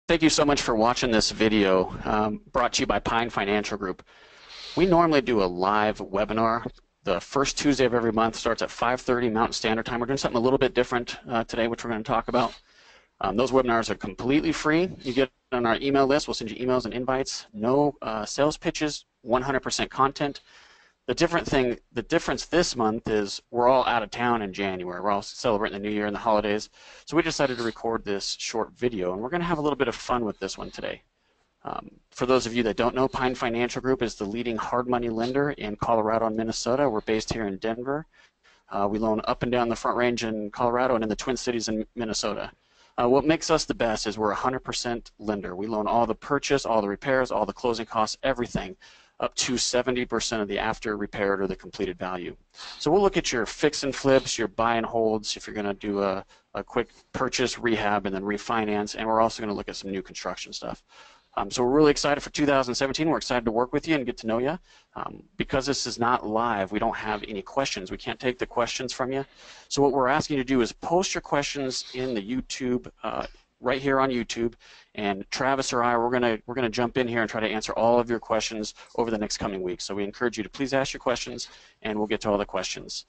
Thank you so much for watching this video brought to you by Pine Financial Group. We normally do a live webinar. The first Tuesday of every month starts at 5:30 Mountain Standard Time. We're doing something a little bit different today, which we're going to talk about. Those webinars are completely free. You get on our email list. We'll send you emails and invites. No sales pitches, 100% content. The difference this month is we're all out of town in January. We're all celebrating the New Year and the holidays. So we decided to record this short video, and we're going to have a little bit of fun with this one today. For those of you that don't know, Pine Financial Group is the leading hard money lender in Colorado and Minnesota. We're based here in Denver. We loan up and down the Front Range in Colorado and in the Twin Cities in Minnesota. What makes us the best is we're a 100% lender. We loan all the purchase, all the repairs, all the closing costs, everything, up to 70% of the after repaired or the completed value. So we'll look at your fix and flips, your buy and holds, if you're going to do a quick purchase, rehab, and then refinance, and we're also going to look at some new construction stuff. So we're really excited for 2017. We're excited to work with you and get to know you. Because this is not live, we don't have any questions. We can't take the questions from you. So what we're asking you to do is post your questions in the YouTube, right here on YouTube, and Travis or I, we're gonna jump in here and try to answer all of your questions over the next coming weeks. So we encourage you to please ask your questions, and we'll get to all the questions.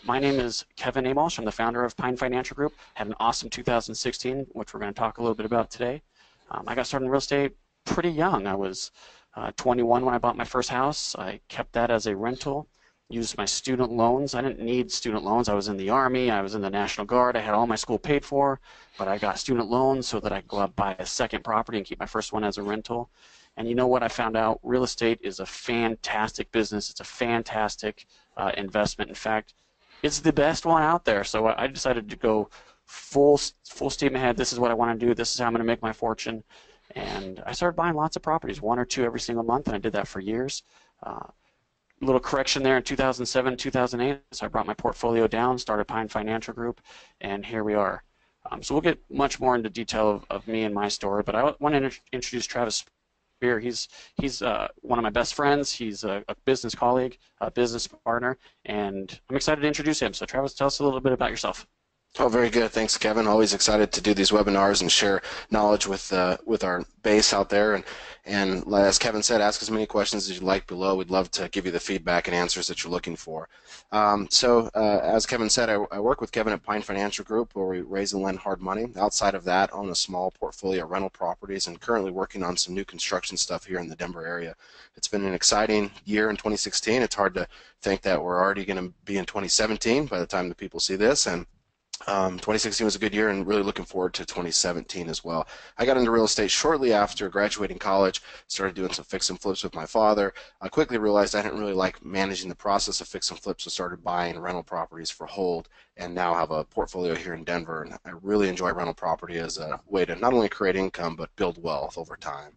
My name is Kevin Amos. I'm the founder of Pine Financial Group. Had an awesome 2016, which we're going to talk a little bit about today. I got started in real estate pretty young. I was 21 when I bought my first house. I kept that as a rental, used my student loans. I didn't need student loans. I was in the Army. I was in the National Guard. I had all my school paid for, but I got student loans so that I could go out and buy a second property and keep my first one as a rental. And you know what I found out? Real estate is a fantastic business. It's a fantastic investment. In fact, it's the best one out there. So I decided to go full steam ahead. This is what I want to do. This is how I'm going to make my fortune. And I started buying lots of properties, one or two every single month, and I did that for years. Little correction there in 2007, 2008. So I brought my portfolio down, started Pine Financial Group, and here we are. So we'll get much more into detail of me and my story, but I want to introduce Travis Spear. He's one of my best friends. He's a business colleague, a business partner, and I'm excited to introduce him. So Travis, tell us a little bit about yourself. Oh, very good. Thanks, Kevin. Always excited to do these webinars and share knowledge with our base out there. And as Kevin said, ask as many questions as you like below. We'd love to give you the feedback and answers that you're looking for. As Kevin said, I work with Kevin at Pine Financial Group, where we raise and lend hard money. Outside of that, own a small portfolio of rental properties, and currently working on some new construction stuff here in the Denver area. It's been an exciting year in 2016. It's hard to think that we're already going to be in 2017 by the time the people see this. And 2016 was a good year, and really looking forward to 2017 as well. I got into real estate shortly after graduating college, started doing some fix and flips with my father. I quickly realized I didn't really like managing the process of fix and flips, so started buying rental properties for hold, and now have a portfolio here in Denver. And I really enjoy rental property as a way to not only create income, but build wealth over time.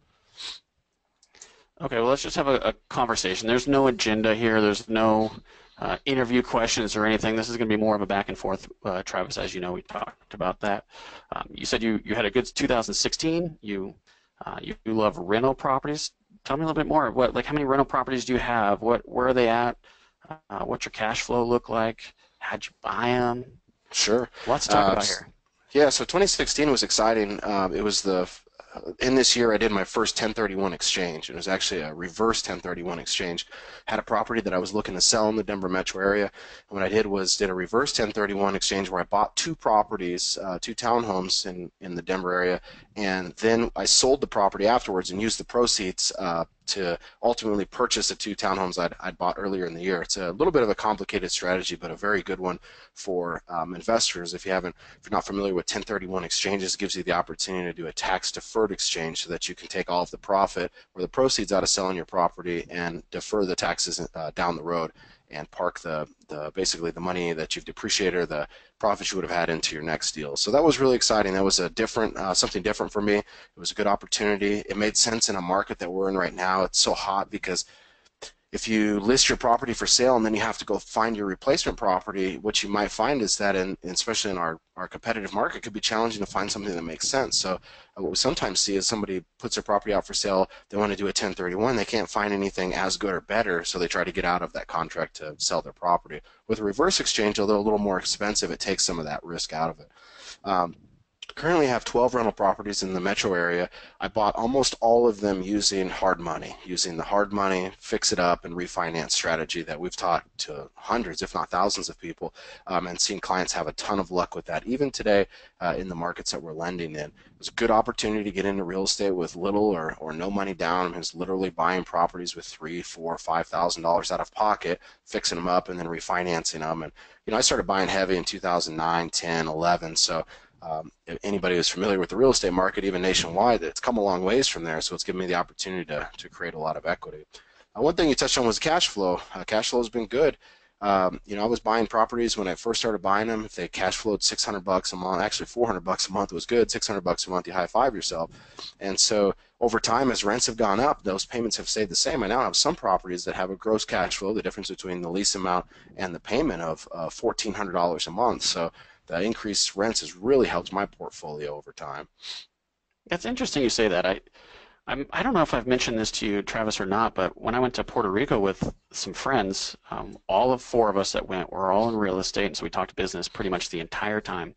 Okay, well, let's just have a conversation. There's no agenda here. There's no interview questions or anything. This is going to be more of a back and forth. Travis, as you know, we talked about that. You said you had a good 2016. You love rental properties. Tell me a little bit more. How many rental properties do you have? Where are they at? What's your cash flow look like? How'd you buy them? Sure. Lots to talk about here. Yeah, so 2016 was exciting. It was in this year I did my first 1031 exchange. It was actually a reverse 1031 exchange. Had a property that I was looking to sell in the Denver metro area, and what I did was did a reverse 1031 exchange where I bought two properties, two townhomes in the Denver area, and then I sold the property afterwards and used the proceeds to ultimately purchase the two townhomes I'd bought earlier in the year. It's a little bit of a complicated strategy, but a very good one for investors. If you're not familiar with 1031 exchanges, it gives you the opportunity to do a tax-deferred exchange so that you can take all of the profit or the proceeds out of selling your property and defer the taxes down the road, and park basically the money that you've depreciated or the profits you would have had into your next deal. So that was really exciting. That was a something different for me. It was a good opportunity. It made sense in a market that we're in right now. It's so hot because if you list your property for sale and then you have to go find your replacement property, what you might find is that, especially in our competitive market, it could be challenging to find something that makes sense. So what we sometimes see is somebody puts their property out for sale, they want to do a 1031, they can't find anything as good or better, so they try to get out of that contract to sell their property. With a reverse exchange, although a little more expensive, it takes some of that risk out of it. currently have 12 rental properties in the metro area. I bought almost all of them using hard money, using the hard money, fix it up, and refinance strategy that we've taught to hundreds, if not thousands of people, and seen clients have a ton of luck with that. Even today, in the markets that we're lending in, it's a good opportunity to get into real estate with little or no money down. I mean, it's literally buying properties with $3, $4, $5,000 out of pocket, fixing them up, and then refinancing them. And I started buying heavy in 2009, 10, 11, so if anybody who's familiar with the real estate market, even nationwide, it's come a long ways from there. So it's given me the opportunity to create a lot of equity. One thing you touched on was cash flow. Cash flow has been good. I was buying properties when I first started buying them. If they cash flowed $600 a month, actually $400 a month was good. $600 a month, you high five yourself. And so over time, as rents have gone up, those payments have stayed the same. I now have some properties that have a gross cash flow, the difference between the lease amount and the payment of $1,400 a month. So the increased rents has really helped my portfolio over time. It's interesting you say that. I don't know if I've mentioned this to you, Travis, or not, but when I went to Puerto Rico with some friends, all of four of us that went were all in real estate, and so we talked business pretty much the entire time.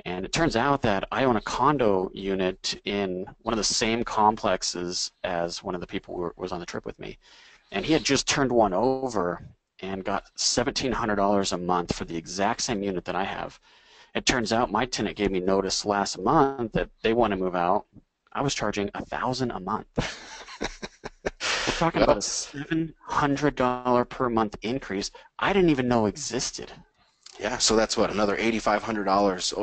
And it turns out that I own a condo unit in one of the same complexes as one of the people who was on the trip with me. And he had just turned one over and got $1,700 a month for the exact same unit that I have. It turns out my tenant gave me notice last month that they want to move out. I was charging $1,000 a month. We're talking about Well, a $700 per month increase I didn't even know existed. yeah, so that's what, another $8,500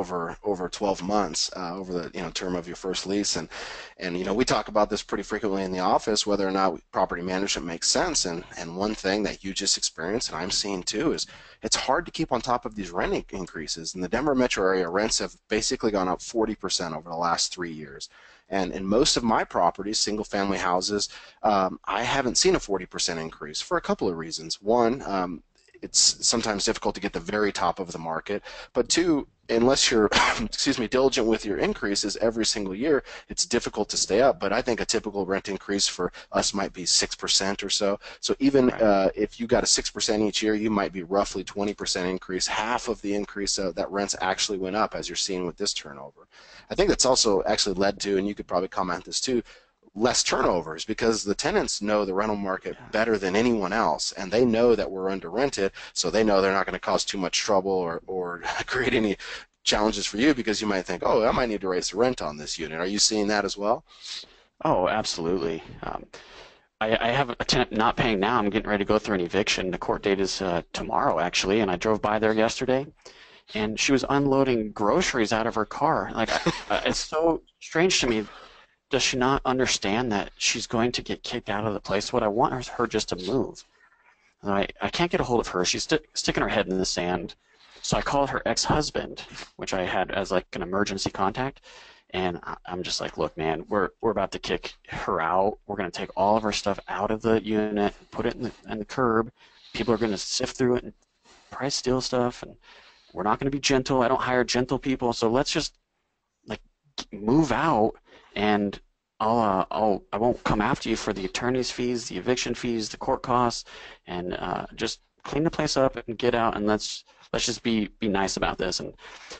over 12 months, over the term of your first lease. And we talk about this pretty frequently in the office, whether or not property management makes sense. And one thing that you just experienced and I'm seeing too is it's hard to keep on top of these rent increases. In the Denver metro area, rents have basically gone up 40% over the last 3 years. And in most of my properties, single family houses, I haven't seen a 40% increase for a couple of reasons. One, it's sometimes difficult to get the very top of the market. But two, unless you're, excuse me, diligent with your increases every single year, it's difficult to stay up. But I think a typical rent increase for us might be 6% or so. So even Right. if you got a 6% each year, you might be roughly 20% increase. Half of the increase that rents actually went up, as you're seeing with this turnover. I think that's also actually led to, and you could probably comment this too, less turnovers because the tenants know the rental market Yeah. better than anyone else, and they know that we're under rented, so they know they're not going to cause too much trouble or create any challenges for you because you might think, oh, I might need to raise the rent on this unit. Are you seeing that as well? Oh, absolutely. I have a tenant not paying now. I'm getting ready to go through an eviction. The court date is tomorrow, actually, and I drove by there yesterday, and she was unloading groceries out of her car. Like, it's so strange to me. Does she not understand that she's going to get kicked out of the place? What I want is her just to move. And I can't get a hold of her. She's sticking her head in the sand. So I called her ex-husband, which I had as like an emergency contact. And I'm just like, look, man, we're about to kick her out. We're going to take all of her stuff out of the unit, put it in the curb. People are going to sift through it and probably steal stuff. And we're not going to be gentle. I don't hire gentle people. So let's just like move out, and I won't come after you for the attorney's fees, the eviction fees, the court costs, and just clean the place up and get out, and let's just be nice about this, and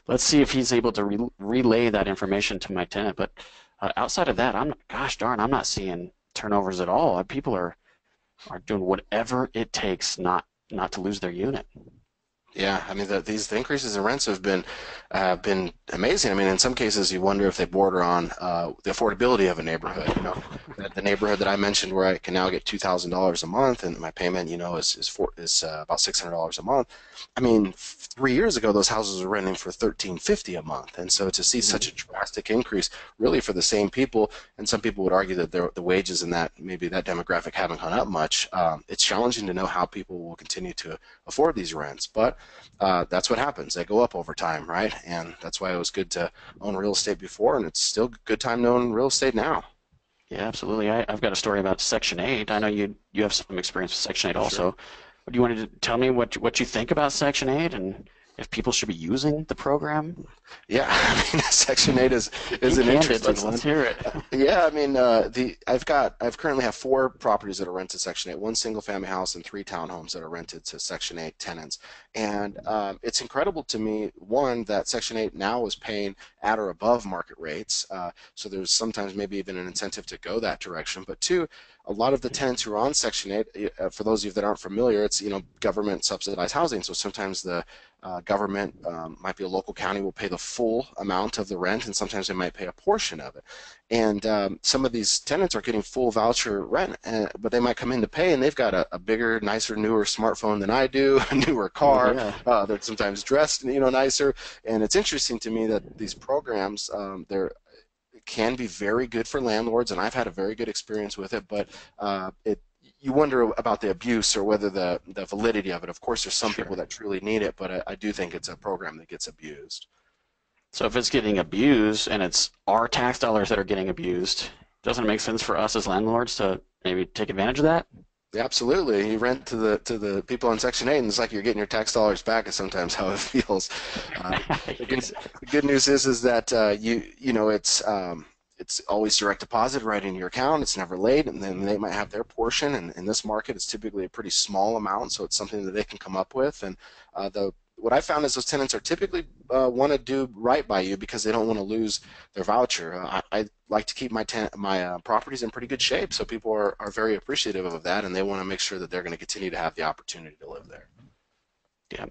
let's see if he's able to relay that information to my tenant. But outside of that, gosh darn, I'm not seeing turnovers at all. People are doing whatever it takes not to lose their unit. Yeah, I mean the increases in rents have been amazing. I mean, in some cases, you wonder if they border on the affordability of a neighborhood. The neighborhood that I mentioned, where I can now get $2,000 a month, and my payment, is about $600 a month. I mean, 3 years ago, those houses were renting for $1,350 a month, and so to see such a drastic increase, really for the same people, and some people would argue that the wages in that maybe that demographic haven't gone up much. It's challenging to know how people will continue to afford these rents, but that's what happens. They go up over time, right? And that's why it was good to own real estate before, and it's still a good time to own real estate now. Yeah, absolutely. I've got a story about Section 8. I know you have some experience with Section 8 Sure. also. Do you want to tell me what you think about Section 8 and if people should be using the program? Yeah, I mean, Section 8 is Be an candid. interesting Let's one. hear it. Yeah, I mean, I've currently have four properties that are rented to Section 8, one single family house and three townhomes that are rented to Section 8 tenants. And it's incredible to me, one, that Section 8 now is paying at or above market rates. So there's sometimes maybe even an incentive to go that direction. But two, a lot of the tenants who are on Section 8, for those of you that aren't familiar, it's, government subsidized housing. So sometimes the government, might be a local county, will pay the full amount of the rent, and sometimes they might pay a portion of it. And some of these tenants are getting full voucher rent, but they might come in to pay, and they've got a bigger, nicer, newer smartphone than I do, a newer car. Yeah, They're sometimes dressed, nicer. And it's interesting to me that these programs, they're can be very good for landlords, and I've had a very good experience with it. But it you wonder about the abuse or whether the validity of it. Of course, there's some people sure. that truly need it, but I do think it's a program that gets abused. So if it's getting abused and it's our tax dollars that are getting abused, doesn't it make sense for us as landlords to maybe take advantage of that? Yeah, absolutely. You rent to the people on Section 8, and it's like you're getting your tax dollars back. Is sometimes how it feels. Uh, the good Yes. the good news is that it's always direct deposit right in your account. It's never late, and then they might have their portion. And in this market, it's typically a pretty small amount, so it's something that they can come up with. And the what I found is those tenants are typically want to do right by you because they don't want to lose their voucher. I like to keep my properties in pretty good shape, so people are very appreciative of that, and they want to make sure that they're going to continue to have the opportunity to live there. Yeah.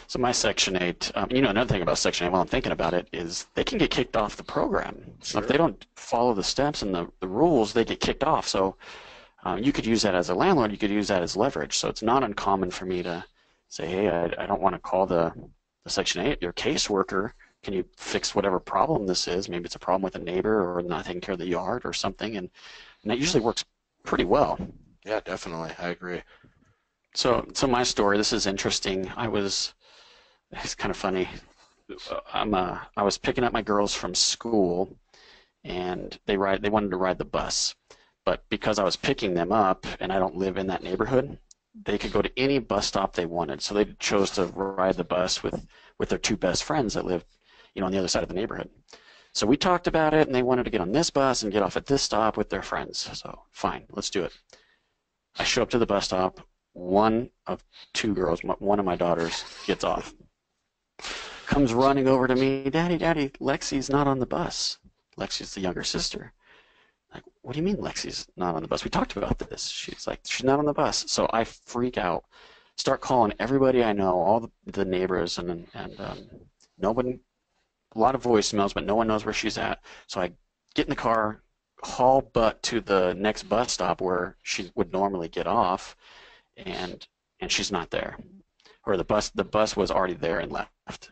So my Section 8, another thing about Section 8 while I'm thinking about it is they can get kicked off the program. If they Sure. don't follow the steps and the rules, they get kicked off. So you could use that as a landlord. You could use that as leverage. So it's not uncommon for me to say, hey, I don't want to call the Section 8, your caseworker. Can you fix whatever problem this is? Maybe it's a problem with a neighbor or not taking care of the yard or something. And that usually works pretty well. Yeah, definitely. I agree. So my story, this is interesting. It's kind of funny. I was picking up my girls from school, and they wanted to ride the bus, but because I was picking them up and I don't live in that neighborhood, they could go to any bus stop they wanted. So they chose to ride the bus with their two best friends that lived, on the other side of the neighborhood. So we talked about it, and they wanted to get on this bus and get off at this stop with their friends. So fine, let's do it. I show up to the bus stop. One of two girls, one of my daughters, gets off, comes running over to me, Daddy, Daddy, Lexi's not on the bus. Lexi's the younger sister. Like, what do you mean Lexi's not on the bus? We talked about this. She's like, she's not on the bus. So I freak out, start calling everybody I know, all the neighbors, and nobody, a lot of voicemails, but no one knows where she's at. So I get in the car, haul butt to the next bus stop where she would normally get off, and she's not there, or the bus was already there and left.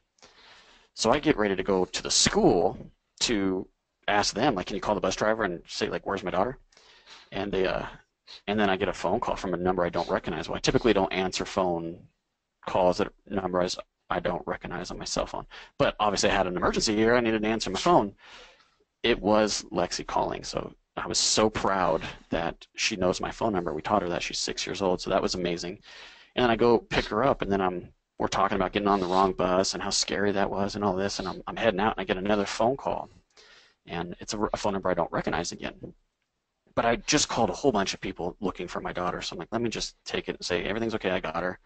So I get ready to go to the school to ask them, like, can you call the bus driver and say, like, where's my daughter? And and then I get a phone call from a number I don't recognize. Well, I typically don't answer phone calls that numbers I don't recognize on my cell phone. But obviously I had an emergency here. I needed to answer my phone. It was Lexi calling. So I was so proud that she knows my phone number. We taught her that. She's 6 years old. So that was amazing. And then I go pick her up, and then we're talking about getting on the wrong bus and how scary that was and all this. And I'm heading out, and I get another phone call, and it's a phone number I don't recognize again. But I just called a whole bunch of people looking for my daughter. So I'm like, let me just take it and say everything's okay. I got her.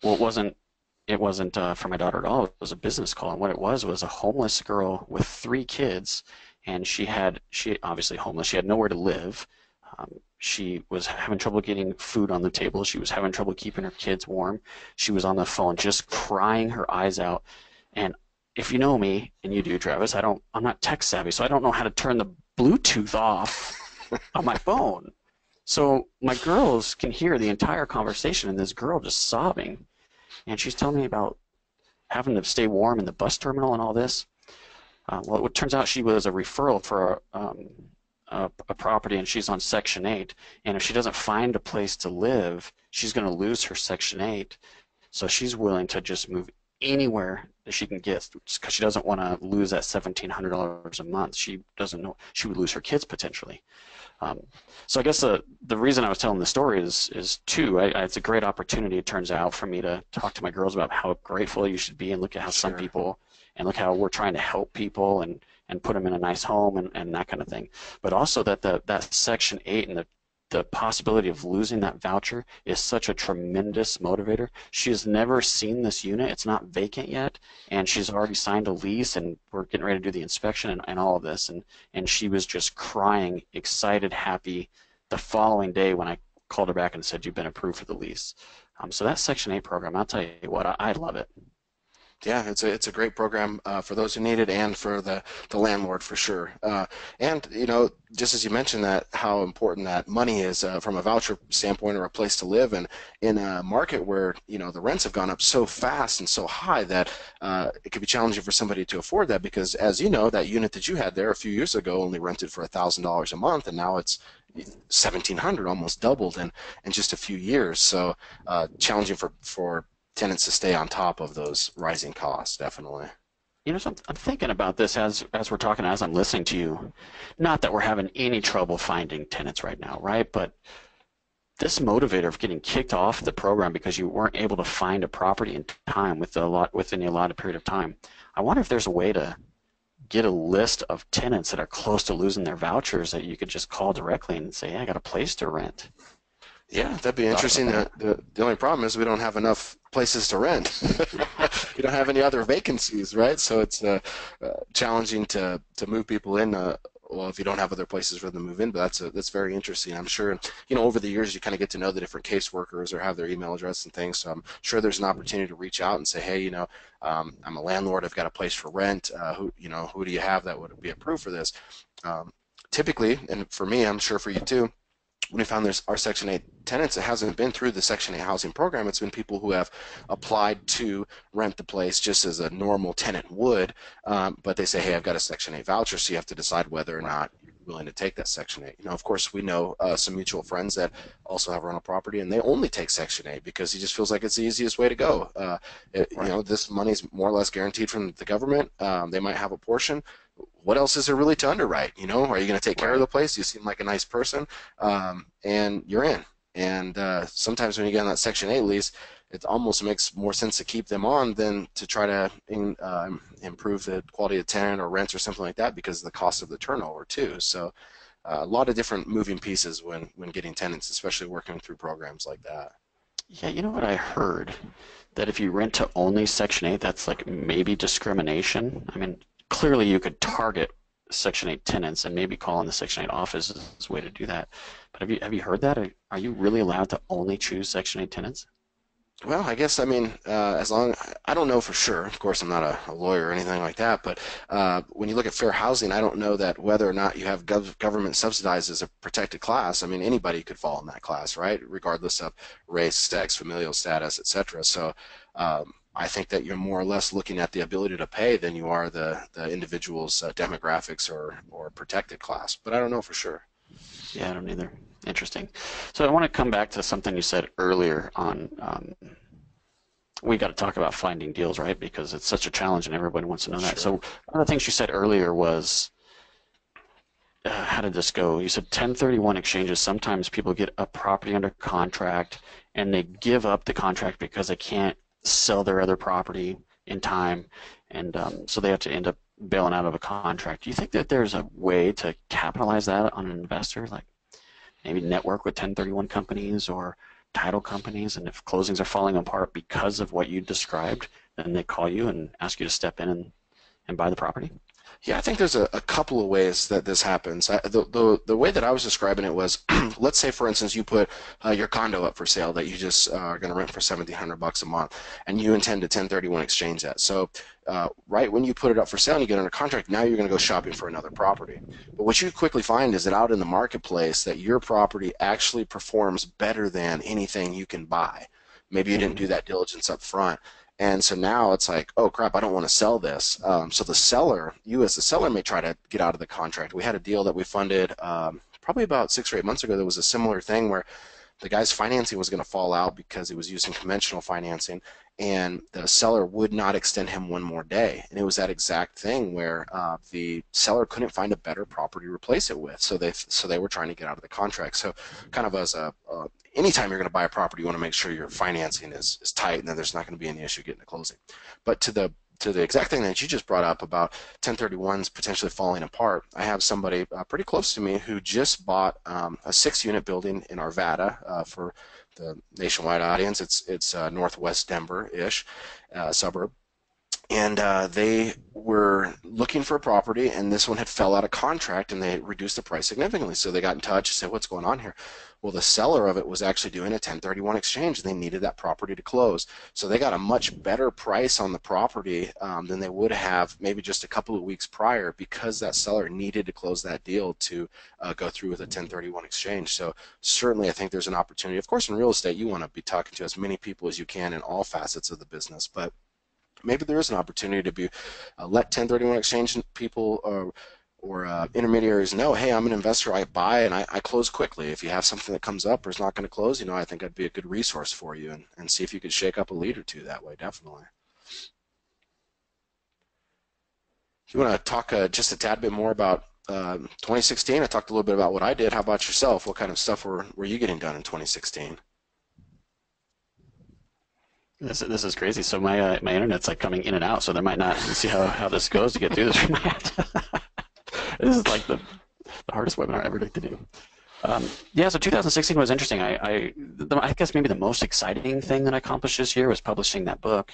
Well, it wasn't for my daughter at all. It was a business call, and what it was a homeless girl with three kids, and she obviously homeless. She had nowhere to live. She was having trouble getting food on the table. She was having trouble keeping her kids warm. She was on the phone just crying her eyes out. And if you know me, and you do, Travis, I'm not tech savvy, so I don't know how to turn the Bluetooth off on my phone. So my girls can hear the entire conversation, and this girl just sobbing, and she's telling me about having to stay warm in the bus terminal and all this. Well, it turns out she was a referral for a property, and she's on Section 8. And if she doesn't find a place to live, she's going to lose her Section 8. So she's willing to just move anywhere that she can get because she doesn't want to lose that $1,700 a month. She doesn't know she would lose her kids potentially. Um, so I guess the reason I was telling the story is two. It's a great opportunity, it turns out, for me to talk to my girls about how grateful you should be, and look at how some Sure. people, and look how we're trying to help people and put them in a nice home and that kind of thing. But also that that Section 8 and the possibility of losing that voucher is such a tremendous motivator. She has never seen this unit. It's not vacant yet, and she's already signed a lease, and we're getting ready to do the inspection and all of this. And she was just crying, excited, happy the following day when I called her back and said, "You've been approved for the lease." So that Section 8 program, I'll tell you what, I love it. Yeah, it's a great program for those who need it, and for the landlord for sure. And just as you mentioned, that how important that money is from a voucher standpoint, or a place to live, and in a market where the rents have gone up so fast and so high that it could be challenging for somebody to afford that, because as you know, that unit that you had there a few years ago only rented for $1,000 a month, and now it's 1,700, almost doubled in just a few years. So challenging for tenants to stay on top of those rising costs, definitely. So I'm thinking about this as we're talking, as I'm listening to you. Not that we're having any trouble finding tenants right now, right? But this motivator of getting kicked off the program because you weren't able to find a property in time within the allotted period of time. I wonder if there's a way to get a list of tenants that are close to losing their vouchers that you could just call directly and say, "Hey, I got a place to rent." Yeah, that'd be Thought about interesting. that. The only problem is we don't have enough places to rent. We don't have any other vacancies, right? So it's challenging to move people in. Well, if you don't have other places for them to move in, but that's very interesting. I'm sure, over the years you kind of get to know the different caseworkers, or have their email address and things. So I'm sure there's an opportunity to reach out and say, hey, I'm a landlord. I've got a place for rent. Who do you have that would be approved for this? Um, Typically, and for me, I'm sure for you too, when we found there's our Section 8 tenants, it hasn't been through the Section 8 housing program. It's been people who have applied to rent the place just as a normal tenant would, but they say, hey, I've got a Section 8 voucher, so you have to decide whether or not you're willing to take that Section 8. Of course, we know some mutual friends that also have rental property, and they only take Section 8 because he just feels like it's the easiest way to go. Right. This money is more or less guaranteed from the government. They might have a portion. What else is there really to underwrite? Are you going to take care of Right. the place? You seem like a nice person, and you're in. And sometimes when you get on that Section 8 lease, it almost makes more sense to keep them on than to try to improve the quality of tenant or rents or something like that, because of the cost of the turnover too. So a lot of different moving pieces when getting tenants, especially working through programs like that. Yeah, you know what I heard? That if you rent to only Section 8, that's like maybe discrimination. I mean, clearly you could target Section 8 tenants and maybe call in the Section 8 office as a way to do that. But have you heard that? Are you really allowed to only choose Section 8 tenants? Well, I guess, I mean, as long I don't know for sure. Of course, I'm not a lawyer or anything like that. But when you look at fair housing, I don't know that whether or not you have government subsidized as a protected class. I mean, anybody could fall in that class, right? Regardless of race, sex, familial status, etc. So I think that you're more or less looking at the ability to pay than you are the individual's demographics or protected class. But I don't know for sure. Yeah, I don't either. Interesting. So I want to come back to something you said earlier on. We got to talk about finding deals, right? Because it's such a challenge and everybody wants to know that. So Sure. one of the things you said earlier was, how did this go? You said 1031 exchanges. Sometimes people get a property under contract and they give up the contract because they can't sell their other property in time, and so they have to end up bailing out of a contract. Do you think that there's a way to capitalize that on an investor, like maybe network with 1031 companies or title companies, and if closings are falling apart because of what you described, then they call you and ask you to step in and buy the property? Yeah, I think there's a couple of ways that this happens. The way that I was describing it was, let's say, for instance, you put your condo up for sale that you just are going to rent for $1,700 a month, and you intend to 1031 exchange that. So right when you put it up for sale and you get under contract, now you're going to go shopping for another property. But what you quickly find is that out in the marketplace, that your property actually performs better than anything you can buy. Maybe you didn't do Hmm. that diligence up front. And so now it's like, oh crap, I don't want to sell this. So the seller, you as the seller, may try to get out of the contract. We had a deal that we funded probably about 6 or 8 months ago. There was a similar thing where the guy's financing was going to fall out because he was using conventional financing, and the seller would not extend him one more day. And it was that exact thing where the seller couldn't find a better property to replace it with, so they were trying to get out of the contract. So, kind of as a anytime you're going to buy a property, you want to make sure your financing is tight, and then there's not going to be any issue getting to closing. But to the exact thing that you just brought up about 1031s potentially falling apart, I have somebody pretty close to me who just bought a 6-unit building in Arvada. For the nationwide audience, it's northwest Denver-ish suburb. And they were looking for a property, and this one had fell out of contract, and they reduced the price significantly. So they got in touch and said, what's going on here? Well, the seller of it was actually doing a 1031 exchange, and they needed that property to close. So they got a much better price on the property than they would have maybe just a couple of weeks prior, because that seller needed to close that deal to go through with a 1031 exchange. So certainly I think there's an opportunity. Of course, in real estate, you want to be talking to as many people as you can in all facets of the business, but maybe there is an opportunity to be let 1031 exchange people or intermediaries know, hey, I'm an investor, I buy and I close quickly. If you have something that comes up or is not going to close, I think I'd be a good resource for you, and see if you could shake up a lead or two that way, definitely. If you want to talk just a tad bit more about 2016, I talked a little bit about what I did. How about yourself? What kind of stuff were you getting done in 2016? This is crazy. So my internet's like coming in and out, so there might not see how this goes to get through this. This is like the hardest webinar ever to do. Yeah, so 2016 was interesting. I guess maybe the most exciting thing that I accomplished this year was publishing that book.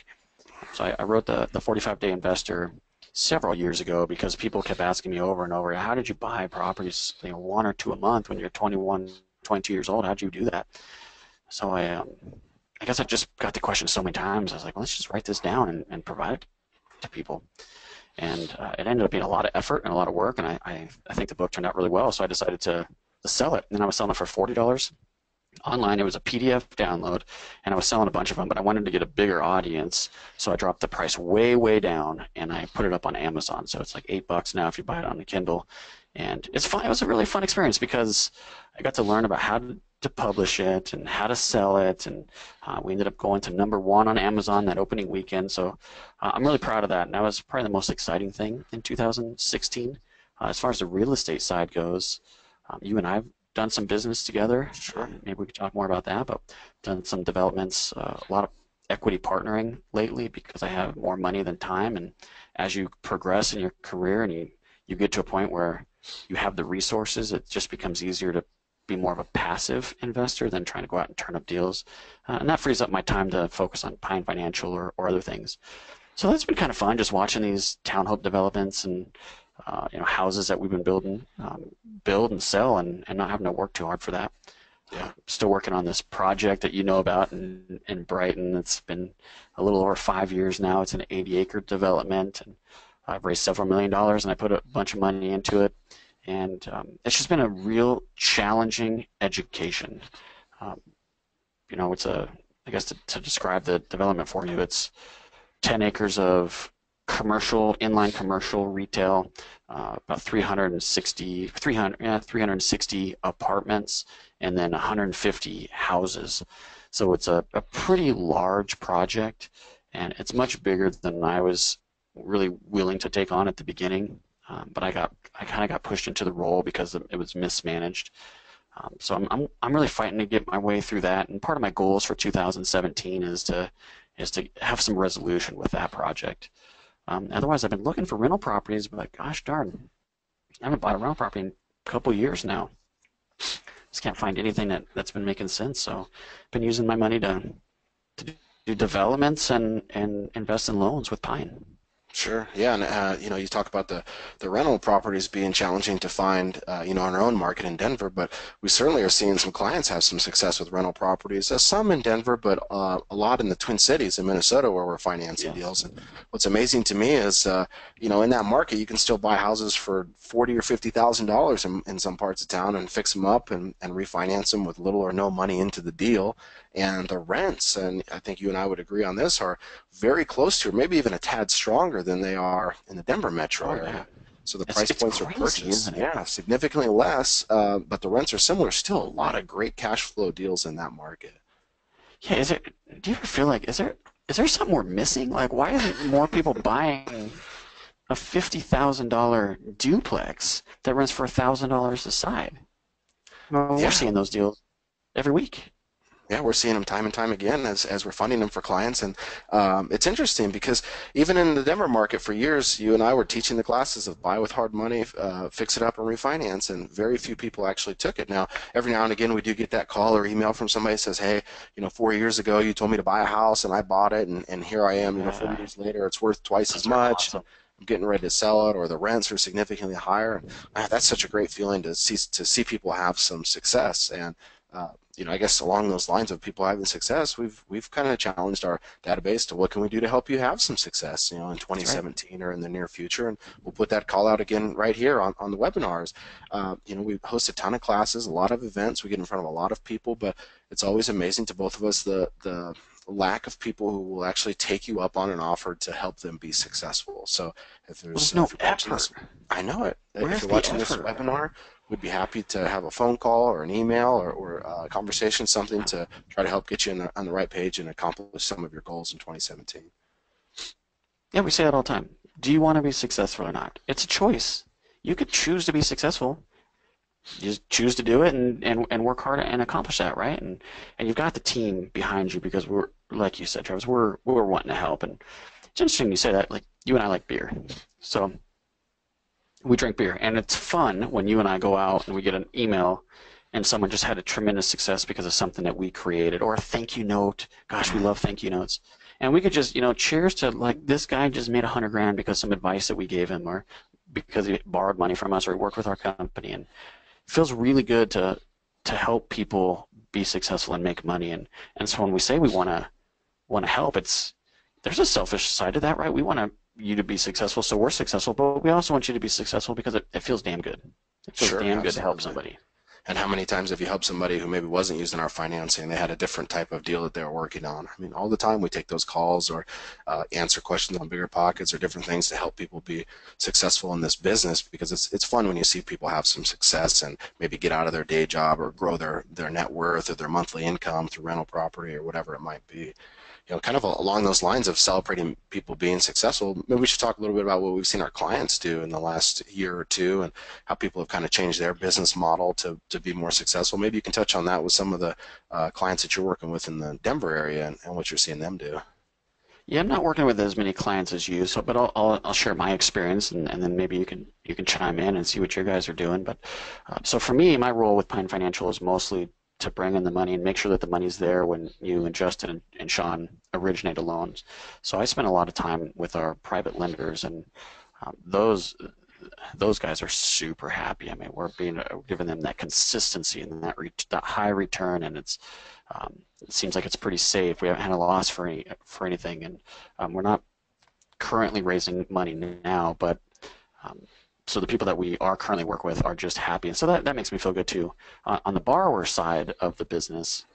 So I wrote the 45-Day Investor several years ago because people kept asking me over and over, how did you buy properties, 1 or 2 a month when you're 21, 22 years old? How'd you do that? So I guess I just got the question so many times. I was like, well, let's just write this down and provide it to people. And it ended up being a lot of effort and a lot of work, and I think the book turned out really well, so I decided to sell it. And I was selling it for $40 online. It was a PDF download, and I was selling a bunch of them, but I wanted to get a bigger audience, so I dropped the price way, way down, and I put it up on Amazon. So it's like $8 now if you buy it on the Kindle. And it's fun. It was a really fun experience because I got to learn about how to publish it and how to sell it, and we ended up going to #1 on Amazon that opening weekend. So I'm really proud of that, and that was probably the most exciting thing in 2016. As far as the real estate side goes, you and I have done some business together. Sure. Maybe we could talk more about that, but done some developments, a lot of equity partnering lately because I have more money than time, and as you progress in your career and you get to a point where you have the resources, it just becomes easier to be more of a passive investor than trying to go out and turn up deals. And that frees up my time to focus on Pine Financial or other things. So that's been kind of fun, just watching these townhome developments and houses that we've been building, build and sell, and not having to work too hard for that. Yeah. Still working on this project that you know about in Brighton. It's been a little over 5 years now. It's an 80-acre development, and I've raised several $1,000,000, and I put a bunch of money into it. And it's just been a real challenging education. I guess to describe the development for you, it's 10 acres of inline commercial retail, about 360 apartments, and then 150 houses. So it's a pretty large project, and it's much bigger than I was really willing to take on at the beginning. But I kind of got pushed into the role because it was mismanaged. So I'm really fighting to get my way through that. And part of my goals for 2017 is to have some resolution with that project. Otherwise, I've been looking for rental properties, but gosh darn, I haven't bought a rental property in a couple years now. Just can't find anything that's been making sense. So I've been using my money to do developments and invest in loans with Pine. Sure. Yeah, and you talk about the rental properties being challenging to find, in our own market in Denver, but we certainly are seeing some clients have some success with rental properties. Some in Denver, but a lot in the Twin Cities in Minnesota where we're financing deals. And what's amazing to me is, in that market you can still buy houses for $40,000 or $50,000 in some parts of town and fix them up and refinance them with little or no money into the deal. And the rents, and I think you and I would agree on this, are very close to, or maybe even a tad stronger than they are in the Denver metro area. So the It's price points are crazy, purchased, isn't it? yeah, significantly less, but the rents are similar. Still a lot of great cash flow deals in that market. Yeah, do you ever feel like is there something we're missing? Like, why isn't more people buying a $50,000 duplex that rents for $1,000 a side? Well, we're Yeah, seeing those deals every week. yeah, we're seeing them time and time again as we're funding them for clients, and it's interesting because even in the Denver market for years, you and I were teaching the classes of buy with hard money, fix it up, and refinance, and very few people actually took it. Now, every now and again, we do get that call or email from somebody that says, "Hey, 4 years ago, you told me to buy a house, and I bought it, and here I am, 4 years later, it's worth twice as Those are much, and awesome. I'm getting ready to sell it, or the rents are significantly higher." That's such a great feeling to see people have some success, and uh, I guess along those lines of people having success, we've kind of challenged our database to what can we do to help you have some success, in That's right. 2017 or in the near future, and we'll put that call out again right here on the webinars. We host a ton of classes, a lot of events, we get in front of a lot of people, but it's always amazing to both of us the lack of people who will actually take you up on an offer to help them be successful. So Well, there's no if you're watching effort. this, I know it. If Where's you're the watching this effort? webinar, we'd be happy to have a phone call or an email or a conversation, something to try to help get you on the right page and accomplish some of your goals in 2017. Yeah, we say that all the time. Do you want to be successful or not? It's a choice. You could choose to be successful. You just choose to do it and work hard and accomplish that, right? And you've got the team behind you because we're, like you said, Travis, we're wanting to help. And it's interesting you say that. Like, you and I like beer. So we drink beer, and it's fun when you and I go out and we get an email and someone just had a tremendous success because of something that we created, or a thank you note. Gosh, we love thank you notes. And we could just, cheers to, like, this guy just made 100 grand because some advice that we gave him, or because he borrowed money from us, or he worked with our company. And it feels really good to help people be successful and make money. And so when we say we want to help, there's a selfish side to that, right? We want you to be successful, so we're successful, but we also want you to be successful because it feels damn good. It feels Sure, damn good to help absolutely. somebody. And how many times have you helped somebody who maybe wasn't using our financing? They had a different type of deal that they were working on. I mean, all the time we take those calls or answer questions on Bigger Pockets or different things to help people be successful in this business, because it's fun when you see people have some success and maybe get out of their day job or grow their net worth or their monthly income through rental property or whatever it might be. Kind of along those lines of celebrating people being successful, maybe we should talk a little bit about what we've seen our clients do in the last year or two and how people have kind of changed their business model to be more successful. Maybe you can touch on that with some of the clients that you're working with in the Denver area and what you're seeing them do. Yeah, I'm not working with as many clients as you, so but I'll share my experience, and then maybe you can chime in and see what your guys are doing. But so for me, my role with Pine Financial is mostly to bring in the money and make sure that the money's there when you and Justin and Sean originate the loans. So I spend a lot of time with our private lenders, and those guys are super happy. I mean, we're giving them that consistency and that high return, and it seems like it's pretty safe. We haven't had a loss for anything, and we're not currently raising money now, but um, so the people that we are currently work with are just happy, and so that makes me feel good too. On the borrower side of the business,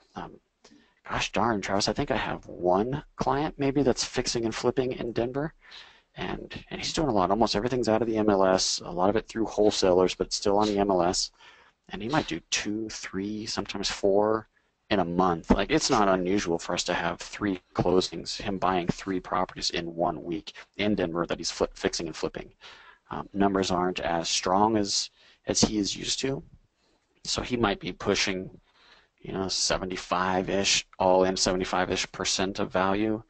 gosh darn, Travis, I think I have one client maybe that's fixing and flipping in Denver, and he's doing a lot. Almost everything's out of the MLS. A lot of it through wholesalers, but still on the MLS. And he might do two, three, sometimes four in a month. Like, it's not unusual for us to have three closings, him buying three properties in 1 week in Denver that he's fixing and flipping. Numbers aren't as strong as he is used to, so he might be pushing 75-ish, all in 75-ish% of value.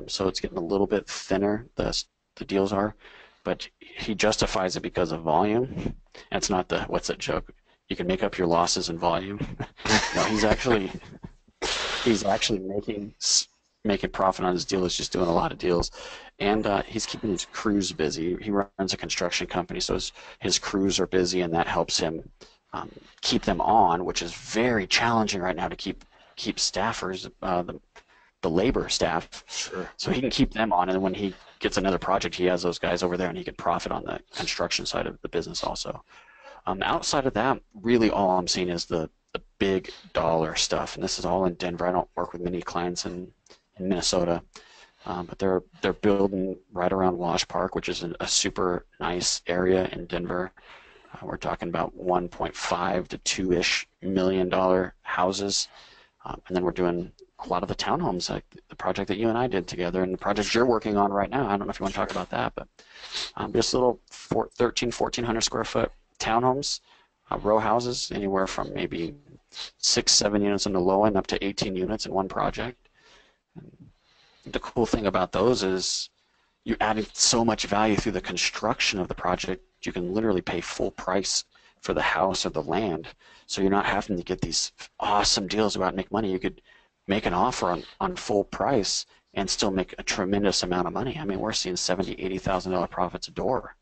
So it's getting a little bit thinner, the deals are, but he justifies it because of volume. And it's not what's that joke? You can make up your losses in volume. No, he's actually making profit on his deal. He's just doing a lot of deals, and he's keeping his crews busy. He runs a construction company, so his crews are busy, and that helps him um, keep them on, which is very challenging right now to keep staffers, the labor staff, Sure. so he can keep them on. And when he gets another project, he has those guys over there, and he can profit on the construction side of the business also. Outside of that, really all I'm seeing is the big dollar stuff, and this is all in Denver. I don't work with many clients in Minnesota. But they're building right around Wash Park, which is a super nice area in Denver. We're talking about 1.5 to 2-ish million dollar houses. And then we're doing a lot of the townhomes, like the project that you and I did together and the project you're working on right now. I don't know if you want to talk about that, but just little 1,400 square foot townhomes, row houses, anywhere from maybe 6, 7 units in the low end up to 18 units in one project. The cool thing about those is you added so much value through the construction of the project. You can literally pay full price for the house or the land. So you're not having to get these awesome deals about make money. You could make an offer on full price and still make a tremendous amount of money. I mean, we're seeing $70,000, $80,000 profits a door.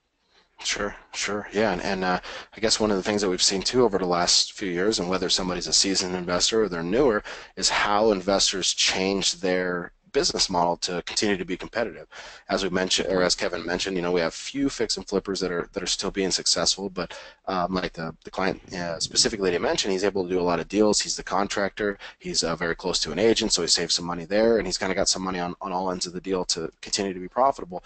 Sure, sure. Yeah, and I guess one of the things that we've seen too over the last few years, and whether somebody's a seasoned investor or they're newer, is how investors change their business model to continue to be competitive. As we mentioned, or as Kevin mentioned, we have few fix and flippers that are still being successful, but like the client specifically that he mentioned, he's able to do a lot of deals. He's the contractor. He's very close to an agent, so he saves some money there, and he's kind of got some money on all ends of the deal to continue to be profitable.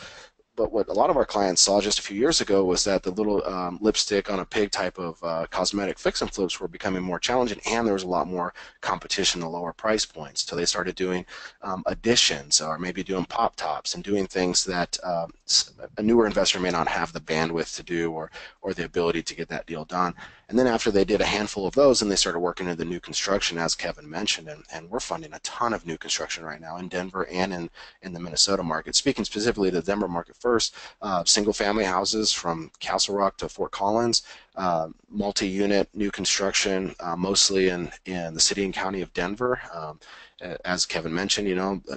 But what a lot of our clients saw just a few years ago was that the little lipstick on a pig type of cosmetic fix and flips were becoming more challenging, and there was a lot more competition at lower price points. So they started doing additions, or maybe doing pop tops, and doing things that a newer investor may not have the bandwidth to do, or the ability to get that deal done. And then after they did a handful of those, and they started working into the new construction, as Kevin mentioned, and we're funding a ton of new construction right now in Denver and in the Minnesota market. Speaking specifically to the Denver market first, single-family houses from Castle Rock to Fort Collins, multi-unit new construction, mostly in the city and county of Denver. As Kevin mentioned,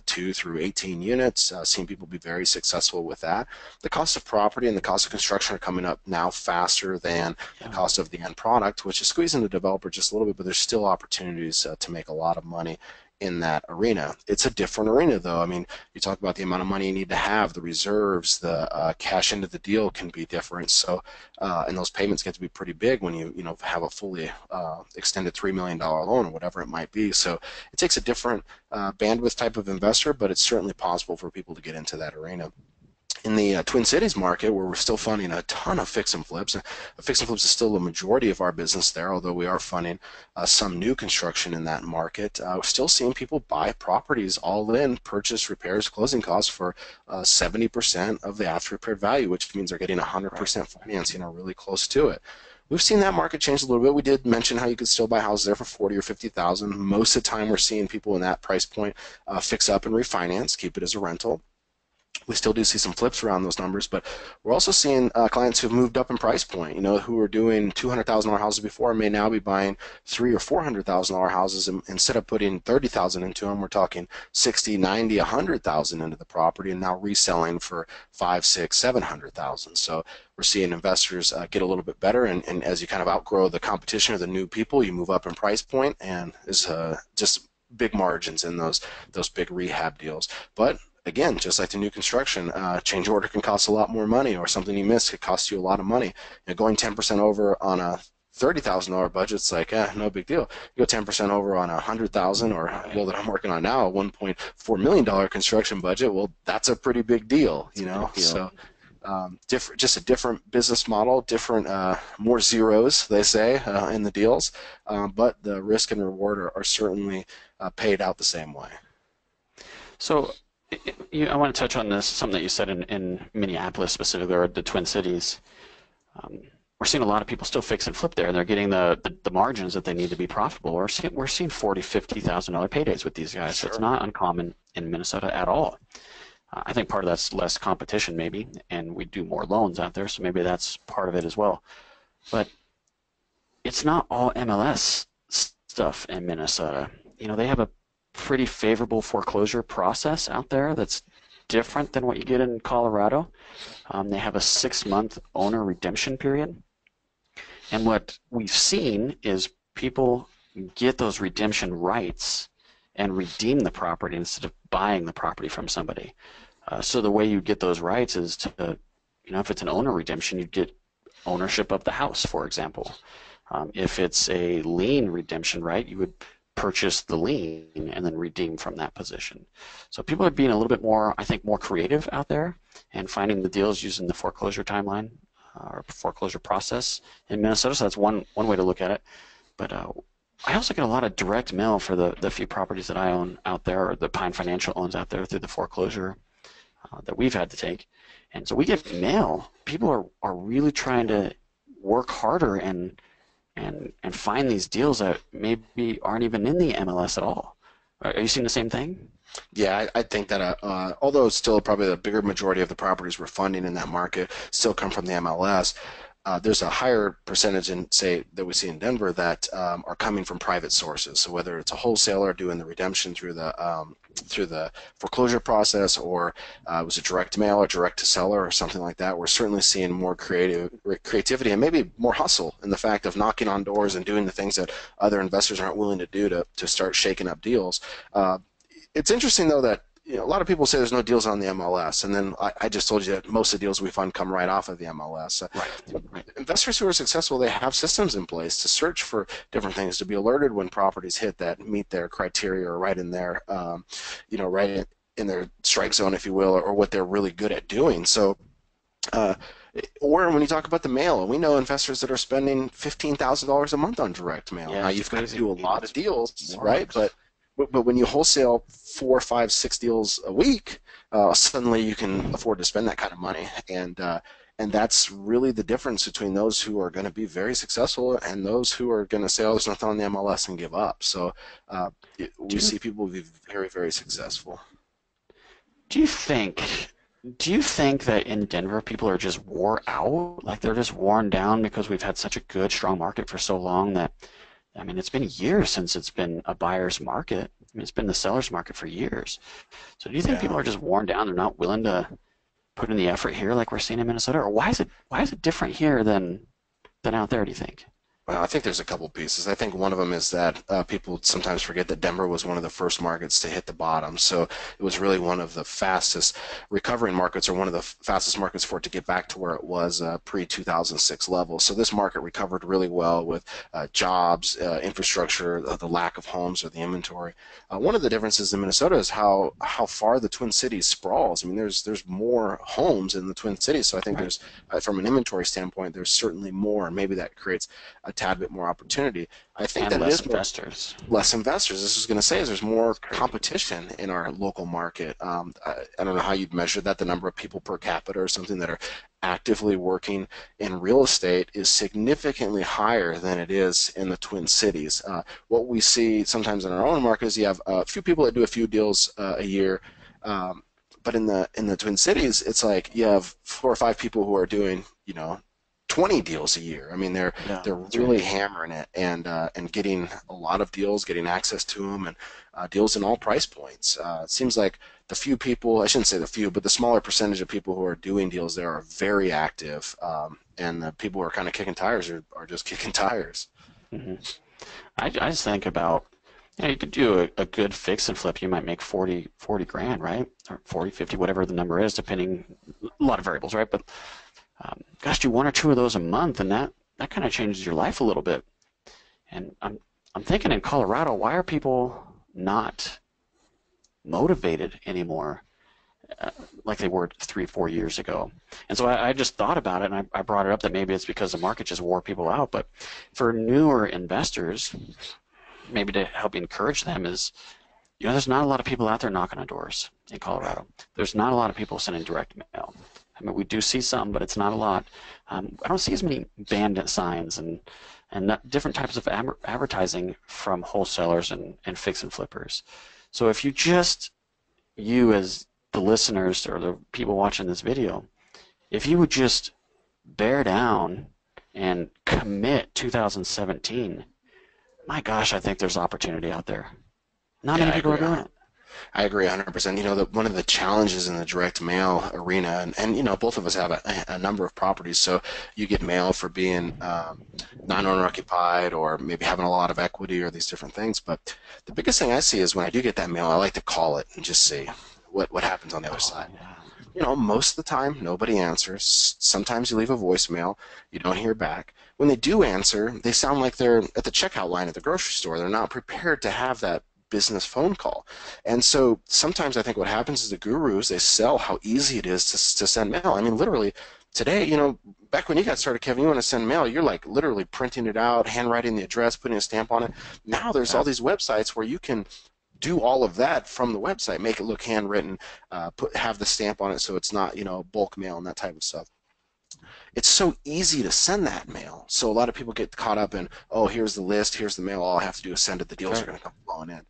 2 through 18 units, seeing people be very successful with that. The cost of property and the cost of construction are coming up now faster than the cost of the end product, which is squeezing the developer just a little bit, but there's still opportunities to make a lot of money in that arena. It's a different arena, though. I mean, you talk about the amount of money you need to have, the reserves, the cash into the deal can be different. So, and those payments get to be pretty big when you have a fully extended $3 million loan or whatever it might be. So it takes a different bandwidth type of investor, but it's certainly possible for people to get into that arena. In the Twin Cities market, where we're still funding a ton of fix and flips, fix and flips is still the majority of our business there, although we are funding some new construction in that market. We're still seeing people buy properties all in, purchase, repairs, closing costs for 70% of the after repaired value, which means they're getting 100% financing or really close to it. We've seen that market change a little bit. We did mention how you could still buy houses there for 40 or 50,000. Most of the time, we're seeing people in that price point fix up and refinance, keep it as a rental. We still do see some flips around those numbers, but we're also seeing clients who've moved up in price point, who were doing $200,000 houses before may now be buying $300,000 or $400,000 houses. And instead of putting $30,000 into them, we're talking 60, 90, 100,000 into the property, and now reselling for 5, 6, 700,000. So we're seeing investors get a little bit better, and as you kind of outgrow the competition of the new people, you move up in price point, and is just big margins in those big rehab deals. But again, just like the new construction, change order can cost a lot more money, or something you miss could cost you a lot of money. Going 10% over on a $30,000 budget, it's like, no big deal. You go 10% over on $100,000, or a deal that I'm working on now, a $1.4 million construction budget. Well, that's a pretty big deal, So, just a different business model, different, more zeros, they say, in the deals, but the risk and reward are certainly paid out the same way. So I want to touch on this, something that you said in Minneapolis specifically, or the Twin Cities. We're seeing a lot of people still fix and flip there, and they're getting the margins that they need to be profitable. We're seeing $40,000, $50,000 paydays with these guys. Sure. It's not uncommon in Minnesota at all. I think part of that's less competition maybe, and we do more loans out there, so maybe that's part of it as well. But it's not all MLS stuff in Minnesota. They have a pretty favorable foreclosure process out there that's different than what you get in Colorado. They have a 6-month owner redemption period. And what we've seen is people get those redemption rights and redeem the property instead of buying the property from somebody. So the way you get those rights is to, if it's an owner redemption, you get ownership of the house, for example. If it's a lien redemption right, you would purchase the lien and then redeem from that position. So people are being a little bit more, I think, more creative out there and finding the deals using the foreclosure timeline or foreclosure process in Minnesota. So that's one way to look at it. But I also get a lot of direct mail for the few properties that I own out there, or the Pine Financial owns out there through the foreclosure that we've had to take. And so we get mail. People are really trying to work harder and find these deals that maybe aren't even in the MLS at all. Are you seeing the same thing? Yeah, I think that although still probably the bigger majority of the properties we're funding in that market still come from the MLS, there's a higher percentage in, say, that we see in Denver that are coming from private sources. So whether it's a wholesaler doing the redemption through the foreclosure process, or it was a direct mail or direct to seller or something like that, we're certainly seeing more creativity and maybe more hustle in the fact of knocking on doors and doing the things that other investors aren't willing to do to start shaking up deals. It's interesting though that a lot of people say there's no deals on the MLS, and then I just told you that most of the deals we fund come right off of the MLS. Right. Investors who are successful, they have systems in place to search for different things, to be alerted when properties hit that meet their criteria or right in their, right in their strike zone, if you will, or what they're really good at doing. So. Or when you talk about the mail, we know investors that are spending $15,000 a month on direct mail. Yeah, now it's you've got to crazy. do a lot of deals, right? Works. But when you wholesale 4, 5, 6 deals a week, suddenly you can afford to spend that kind of money, and that's really the difference between those who are going to be very successful and those who are going to say, "Oh, there's nothing on the MLS," and give up. So Do we you, see people be very, very successful. do you think do you think that in Denver people are just wore out? Like they're just worn down because we've had such a good, strong market for so long that I mean it's been years since it's been a buyer's market. I mean it's been the seller's market for years. So do you think Yeah. people are just worn down? They're not willing to put in the effort here like we're seeing in Minnesota? Or why is it different here than out there, do you think? Well, I think there's a couple pieces. I think one of them is that people sometimes forget that Denver was one of the first markets to hit the bottom. So it was really one of the fastest recovering markets, or one of the fastest markets for it to get back to where it was pre-2006 levels. So this market recovered really well with jobs, infrastructure, the lack of homes or the inventory. One of the differences in Minnesota is how far the Twin Cities sprawls. I mean, there's more homes in the Twin Cities, so I think Right. there's from an inventory standpoint, there's certainly more, and maybe that creates a tad bit more opportunity. I think And that it less is more investors. less investors. This is going to say is there's more It's crazy. competition in our local market. I don't know how you'd measure that. The number of people per capita or something that are actively working in real estate is significantly higher than it is in the Twin Cities. What we see sometimes in our own market is you have a few people that do a few deals a year. Um, but in the Twin Cities, it's like you have 4 or 5 people who are doing, 20 deals a year. I mean, they're Yeah, they're that's right. really hammering it and getting a lot of deals, getting access to them, and deals in all price points. It seems like the few people, I shouldn't say the few, but the smaller percentage of people who are doing deals there are very active, and the people who are kind of kicking tires are just kicking tires. hmm I just think about, you could do a good fix and flip. You might make 40 grand, right? Or 40, 50, whatever the number is, depending, a lot of variables, right? But gosh, do one or two of those a month, and that kind of changes your life a little bit. And I'm thinking in Colorado, why are people not motivated anymore like they were 3, 4 years ago? And so I just thought about it, and I brought it up that maybe it's because the market just wore people out. But for newer investors, maybe to help encourage them is, there's not a lot of people out there knocking on doors in Right. Colorado. There's not a lot of people sending direct mail. I mean, we do see some, but it's not a lot. I don't see as many bandit signs and different types of advertising from wholesalers and fix and flippers. So if you as the listeners or the people watching this video, if you would just bear down and commit 2017, my gosh, I think there's opportunity out there. Not Yeah, many I people are agree. doing it. I agree 100%. One of the challenges in the direct mail arena, and both of us have a number of properties, so you get mail for being non-owner occupied or maybe having a lot of equity or these different things. But the biggest thing I see is when I do get that mail, I like to call it and just see what happens on the other Oh side. yeah. most of the time, nobody answers. Sometimes you leave a voicemail, you don't hear back. When they do answer, they sound like they're at the checkout line at the grocery store. They're not prepared to have that business phone call. And so sometimes I think what happens is the gurus, they sell how easy it is to send mail. I mean, literally, today, back when you got started, Kevin, you want to send mail, you're like literally printing it out, handwriting the address, putting a stamp on it. Now there's all these websites where you can do all of that from the website, make it look handwritten, have the stamp on it so it's not, bulk mail and that type of stuff. It's so easy to send that mail. So a lot of people get caught up in, oh, here's the list, here's the mail, all I have to do is send it, the deals are going to come flowing in.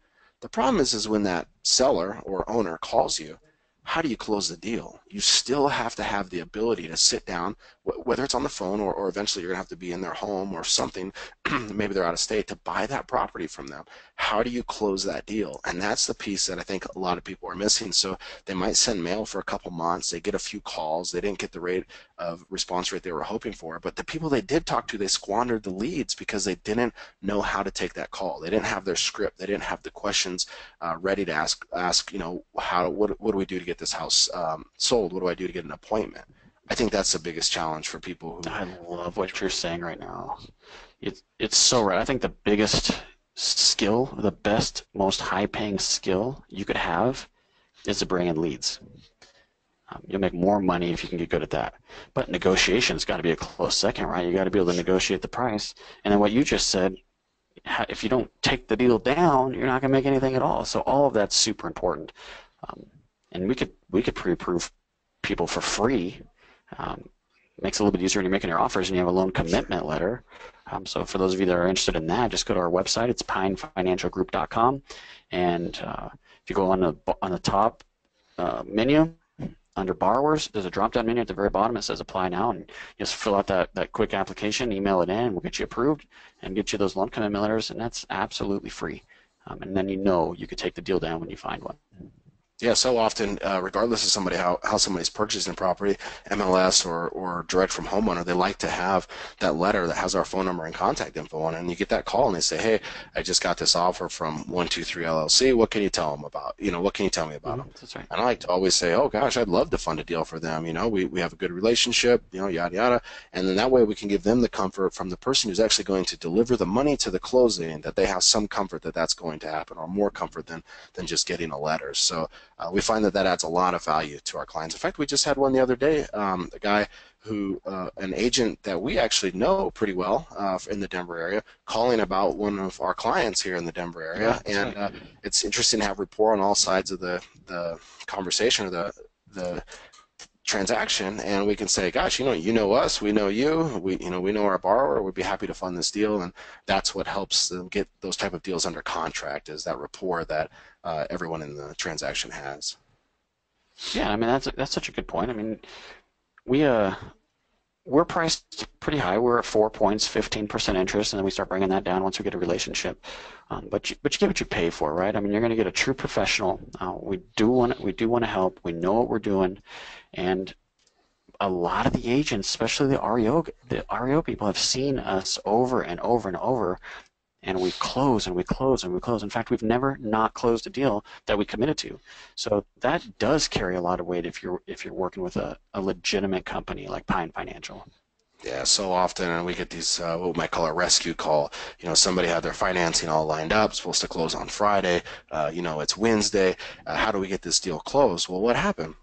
The problem is when that seller or owner calls you, how do you close the deal? You still have to have the ability to sit down, whether it's on the phone or eventually you're going to have to be in their home or something, maybe they're out of state, to buy that property from them. How do you close that deal? And that's the piece that I think a lot of people are missing. So they might send mail for a couple months, they get a few calls, they didn't get the rate of response rate they were hoping for, but the people they did talk to, they squandered the leads because they didn't know how to take that call. They didn't have their script, they didn't have the questions ready to ask, what do we do to get this house sold? What do I do to get an appointment? I think that's the biggest challenge for people who. I love what you're saying right now. It's so right. I think the biggest skill, the best, most high-paying skill you could have is to bring in leads. You'll make more money if you can get good at that. But negotiation's got to be a close second, right? You got to be able to negotiate the price. And then what you just said, if you don't take the deal down, you're not going to make anything at all. So all of that's super important. And we could pre-approve people for free. Makes it a little bit easier when you're making your offers and you have a loan commitment letter. So for those of you that are interested in that, just go to our website. It's pinefinancialgroup.com, and if you go on the top menu under borrowers, there's a drop-down menu at the very bottom. It says apply now, and just fill out that quick application, email it in, we'll get you approved and get you those loan commitment letters, and that's absolutely free. And then you could take the deal down when you find one. Yeah, so often, regardless of how somebody's purchasing a property, MLS or direct from homeowner, they like to have that letter that has our phone number and contact info on it. And you get that call and they say, hey, I just got this offer from 123 LLC. What can you tell them about? What can you tell me about them? That's right. And I like to always say, oh gosh, I'd love to fund a deal for them. We have a good relationship, yada yada. And then that way we can give them the comfort from the person who's actually going to deliver the money to the closing, that they have some comfort that that's going to happen, or more comfort than just getting a letter. So we find that adds a lot of value to our clients. In fact, we just had one the other day, a guy who, an agent that we actually know pretty well in the Denver area, calling about one of our clients here in the Denver area. Yeah, and it's interesting to have rapport on all sides of the conversation or the transaction, and we can say, gosh, you know us, we know you, we know our borrower, we'd be happy to fund this deal. And that's what helps them get those type of deals under contract, is that rapport that everyone in the transaction has. Yeah, I mean that's such a good point. I mean, we're priced pretty high. We're at 4 points, 15% interest, and then we start bringing that down once we get a relationship. But you get what you pay for, right? I mean, you're going to get a true professional. We do want to help. We know what we're doing, and a lot of the agents, especially the REO people, have seen us over and over and over. And we close and we close and we close. In fact, we've never not closed a deal that we committed to. So that does carry a lot of weight if you're working with a legitimate company like Pine Financial. Yeah, so often we get these what we might call a rescue call. Somebody had their financing all lined up, supposed to close on Friday. It's Wednesday. How do we get this deal closed? Well, what happened?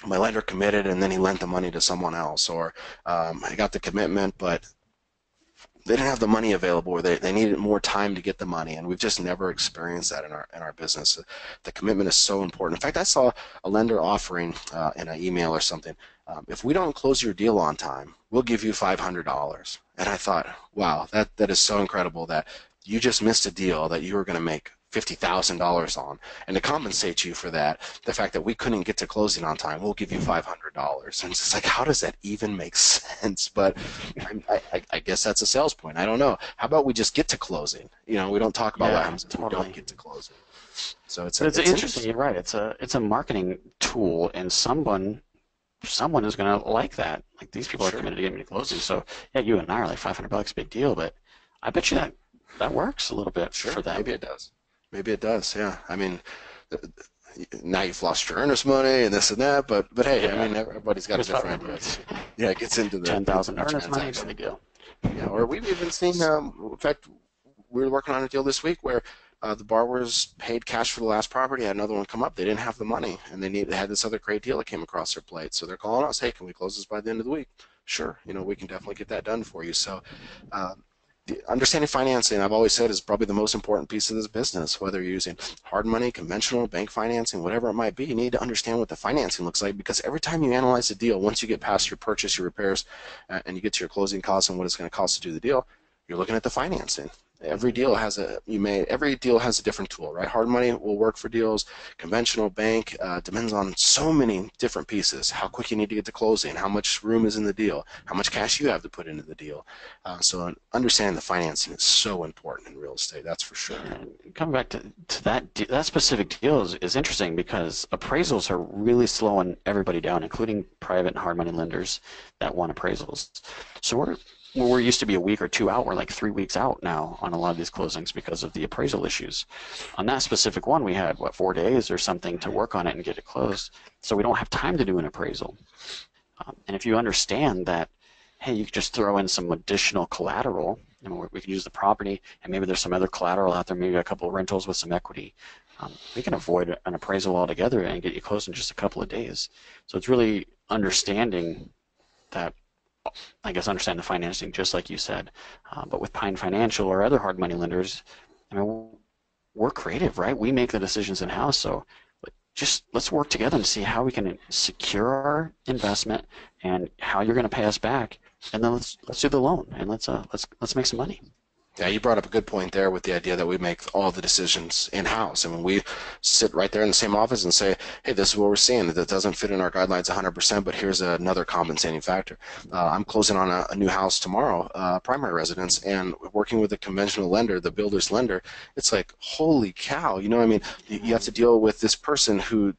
My lender committed, and then he lent the money to someone else, or I got the commitment, but they didn't have the money available, or they needed more time to get the money, and we've just never experienced that in our business. The commitment is so important. In fact, I saw a lender offering in an email or something, if we don't close your deal on time, we'll give you $500. And I thought, wow, that is so incredible that you just missed a deal that you were going to make $50,000 on, and to compensate you for that, the fact that we couldn't get to closing on time, we'll give you $500. And it's just like, how does that even make sense? But I guess that's a sales point. I don't know. How about we just get to closing? We don't talk about what happens if we don't get to closing. So it's interesting. You're right. It's a marketing tool, and someone is going to like that. Like, these people are committed to getting me to closing. So yeah, you and I are like, $500, big deal. But I bet you that works a little bit for them. Maybe it does. Yeah. I mean, now you've lost your earnest money and this and that. But hey, I Yeah. mean, everybody's got a Here's different idea. Yeah, it gets into 10,000 the earnest money, no transaction. big deal. Yeah, or we've even seen, in fact, we were working on a deal this week where the borrowers paid cash for the last property, had another one come up. They didn't have the money, and they had this other great deal that came across their plate. So they're calling us, hey, can we close this by the end of the week? Sure, we can definitely get that done for you. So uh, understanding financing, I've always said, is probably the most important piece of this business. Whether you're using hard money, conventional, bank financing, whatever it might be, you need to understand what the financing looks like, because every time you analyze a deal, once you get past your purchase, your repairs, and you get to your closing costs and what it's going to cost to do the deal, you're looking at the financing. Every deal has a different tool, right? Hard money will work for deals. Conventional bank depends on so many different pieces. How quick you need to get to closing, how much room is in the deal, how much cash you have to put into the deal. So understanding the financing is so important in real estate. That's for sure. And coming back to that specific deal is interesting because appraisals are really slowing everybody down, including private and hard money lenders that want appraisals. So we're used to be a week or two out. We're like 3 weeks out now on a lot of these closings because of the appraisal issues. On that specific one, we had 4 days or something to work on it and get it closed. So we don't have time to do an appraisal. And if you understand that, hey, you could just throw in some additional collateral. We can use the property, and maybe there's some other collateral out there, maybe a couple of rentals with some equity. We can avoid an appraisal altogether and get you closed in just a couple of days. So it's really understanding that, I guess, understand the financing, just like you said. But with Pine Financial or other hard money lenders, I mean, we're creative, right? We make the decisions in-house, so just let's work together and see how we can secure our investment and how you're going to pay us back, and then let's do the loan and let's make some money. Yeah, you brought up a good point there with the idea that we make all the decisions in-house. I mean, we sit right there in the same office and say, hey, this is what we're seeing. That doesn't fit in our guidelines 100%, but here's another compensating factor. I'm closing on a new house tomorrow, primary residence, and working with a conventional lender, the builder's lender, it's like, holy cow. I mean, you have to deal with this person who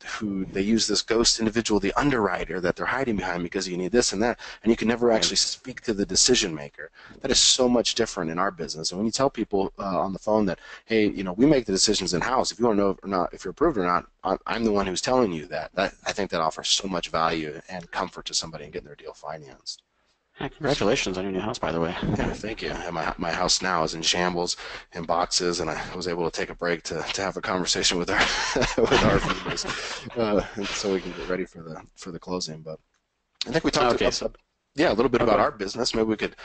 they use this ghost individual, the underwriter, that they're hiding behind because you need this and that, and you can never actually speak to the decision maker. That is so much different in our business. And when you tell people on the phone that, hey, we make the decisions in-house, if you want to know or not, if you're approved or not, I'm the one who's telling you that. I think that offers so much value and comfort to somebody in getting their deal financed. Yeah, congratulations on your new house, by the way. Yeah, thank you. And my house now is in shambles, in boxes, and I was able to take a break to have a conversation with our with our families, so we can get ready for the closing. But I think we talked Okay. about, yeah, a little bit about Okay. our business. Maybe we could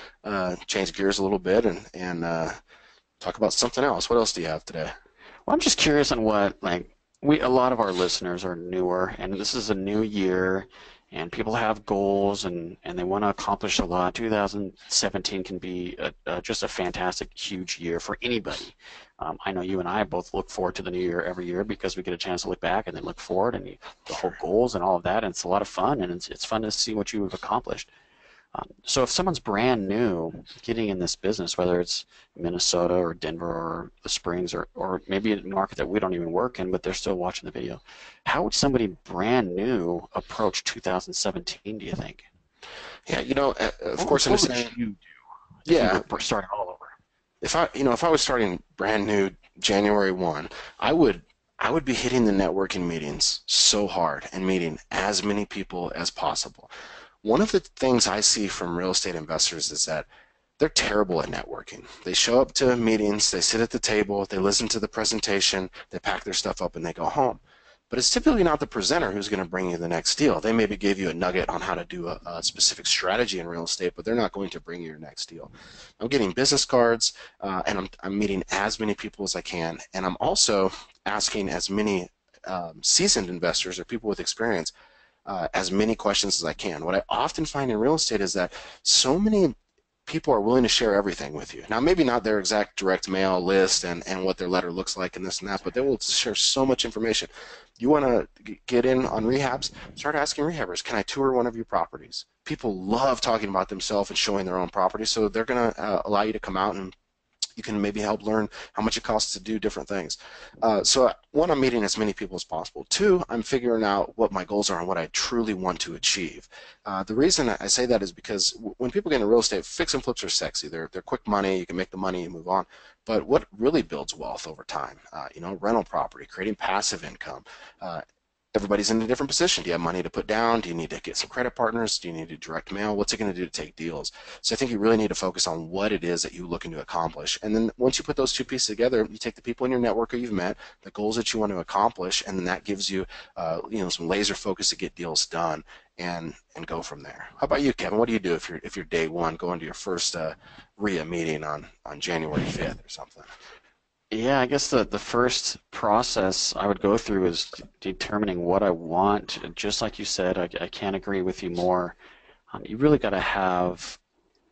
change gears a little bit and talk about something else. What else do you have today? Well, I'm just curious on what, a lot of our listeners are newer, and this is a new year, and people have goals, and they want to accomplish a lot. 2017 can be just a fantastic, huge year for anybody. I know you and I both look forward to the new year every year because we get a chance to look back and then look forward, and the whole goals and all of that, and it's a lot of fun, and it's fun to see what you've accomplished. So if someone's brand new getting in this business, whether it's Minnesota or Denver or the Springs or maybe a market that we don't even work in, but they're still watching the video, how would somebody brand new approach 2017, do you think? Yeah, of course, What would understanding. you do if you Yeah, were starting all over? if I was starting brand new January 1, I would be hitting the networking meetings so hard and meeting as many people as possible. One of the things I see from real estate investors is that they're terrible at networking. They show up to meetings, they sit at the table, they listen to the presentation, they pack their stuff up, and they go home. But it's typically not the presenter who's going to bring you the next deal. They maybe give you a nugget on how to do a specific strategy in real estate, but they're not going to bring you your next deal. I'm getting business cards, and I'm meeting as many people as I can, and I'm also asking as many seasoned investors or people with experience as many questions as I can. What I often find in real estate is that so many people are willing to share everything with you. Now, maybe not their exact direct mail list and what their letter looks like and this and that, but they will share so much information. You want to get in on rehabs? Start asking rehabbers, can I tour one of your properties? People love talking about themselves and showing their own property, so they're going to allow you to come out and You can maybe help learn how much it costs to do different things. So one, I'm meeting as many people as possible. Two, I'm figuring out what my goals are and what I truly want to achieve. The reason I say that is because when people get into real estate, fix and flips are sexy. They're quick money. You can make the money and move on. But what really builds wealth over time? Rental property, creating passive income. Everybody's in a different position. Do you have money to put down? Do you need to get some credit partners? Do you need to direct mail? What's it going to do to take deals? So I think you really need to focus on what it is that you're looking to accomplish. And then once you put those two pieces together, you take the people in your network who you've met, the goals that you want to accomplish, and then that gives you, some laser focus to get deals done, and go from there. How about you, Kevin? What do you do if you're day one going to your first RIA meeting on January 5th or something? Yeah, I guess the first process I would go through is determining what I want. Just like you said, I can't agree with you more. You really got to have,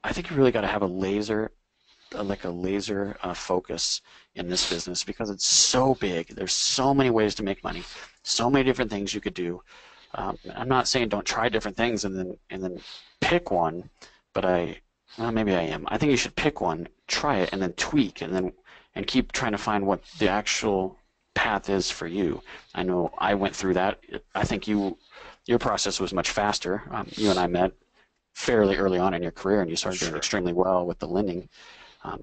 I think you really got to have a laser, like a laser focus in this business because it's so big. There's so many ways to make money, so many different things you could do. I'm not saying don't try different things and then pick one, but well, maybe I am. I think you should pick one, try it, and then tweak, and keep trying to find what the actual path is for you. I know I went through that. I think your process was much faster. You and I met fairly early on in your career, and you started doing Sure. extremely well with the lending.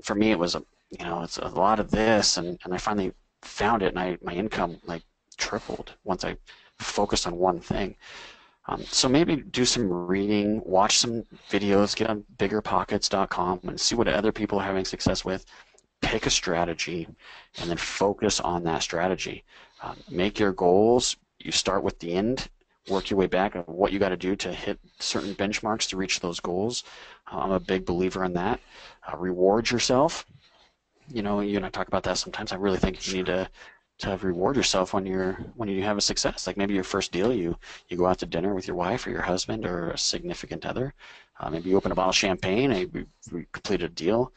For me, it was it's a lot of this, and I finally found it, and my income like tripled once I focused on one thing. So maybe do some reading, watch some videos, get on biggerpockets.com and see what other people are having success with. Pick a strategy and then focus on that strategy. Make your goals. You start with the end, work your way back of what you got to do to hit certain benchmarks to reach those goals. I'm a big believer in that. Reward yourself. You and I talk about that sometimes. I really think you need Sure. to reward yourself when you have a success. Like maybe your first deal, you go out to dinner with your wife or your husband or a significant other. Maybe you open a bottle of champagne and you complete a deal.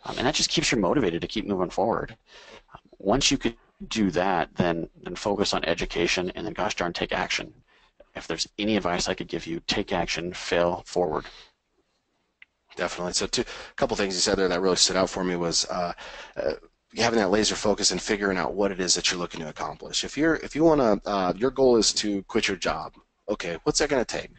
And that just keeps you motivated to keep moving forward. Once you could do that, then focus on education, and then gosh darn, take action. If there's any advice I could give you, take action, fail forward. Definitely. So, a couple things you said there that really stood out for me was having that laser focus and figuring out what it is that you're looking to accomplish. If you want to, your goal is to quit your job. Okay, what's that going to take?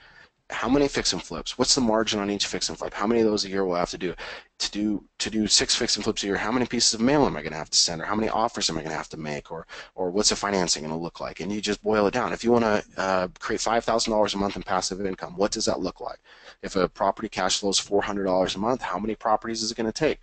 How many fix and flips? What's the margin on each fix and flip? How many of those a year will I have to do? To do 6 fix and flips a year, how many pieces of mail am I going to have to send, or how many offers am I going to have to make, or what's the financing going to look like? And you just boil it down. If you want to create $5,000 a month in passive income, what does that look like? If a property cash flows $400 a month, how many properties is it going to take?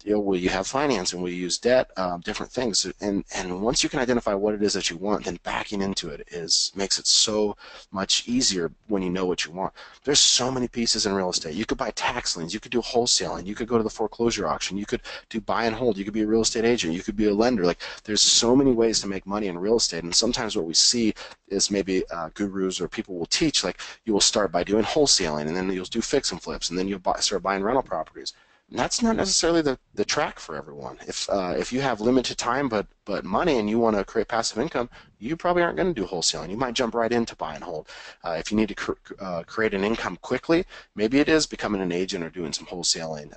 Will you have financing? Will you use debt? Different things. And once you can identify what it is that you want, then backing into it makes it so much easier when you know what you want. There's so many pieces in real estate. You could buy tax liens. You could do wholesaling. You could go to the foreclosure auction. You could do buy and hold. You could be a real estate agent. You could be a lender. Like there's so many ways to make money in real estate. And sometimes what we see is maybe gurus or people will teach, like you will start by doing wholesaling, and then you'll do fix and flips, and then you'll start buying rental properties. And that's not necessarily the track for everyone. If you have limited time but money and you want to create passive income, you probably aren't going to do wholesaling. You might jump right into buy and hold. If you need to create an income quickly, maybe it is becoming an agent or doing some wholesaling.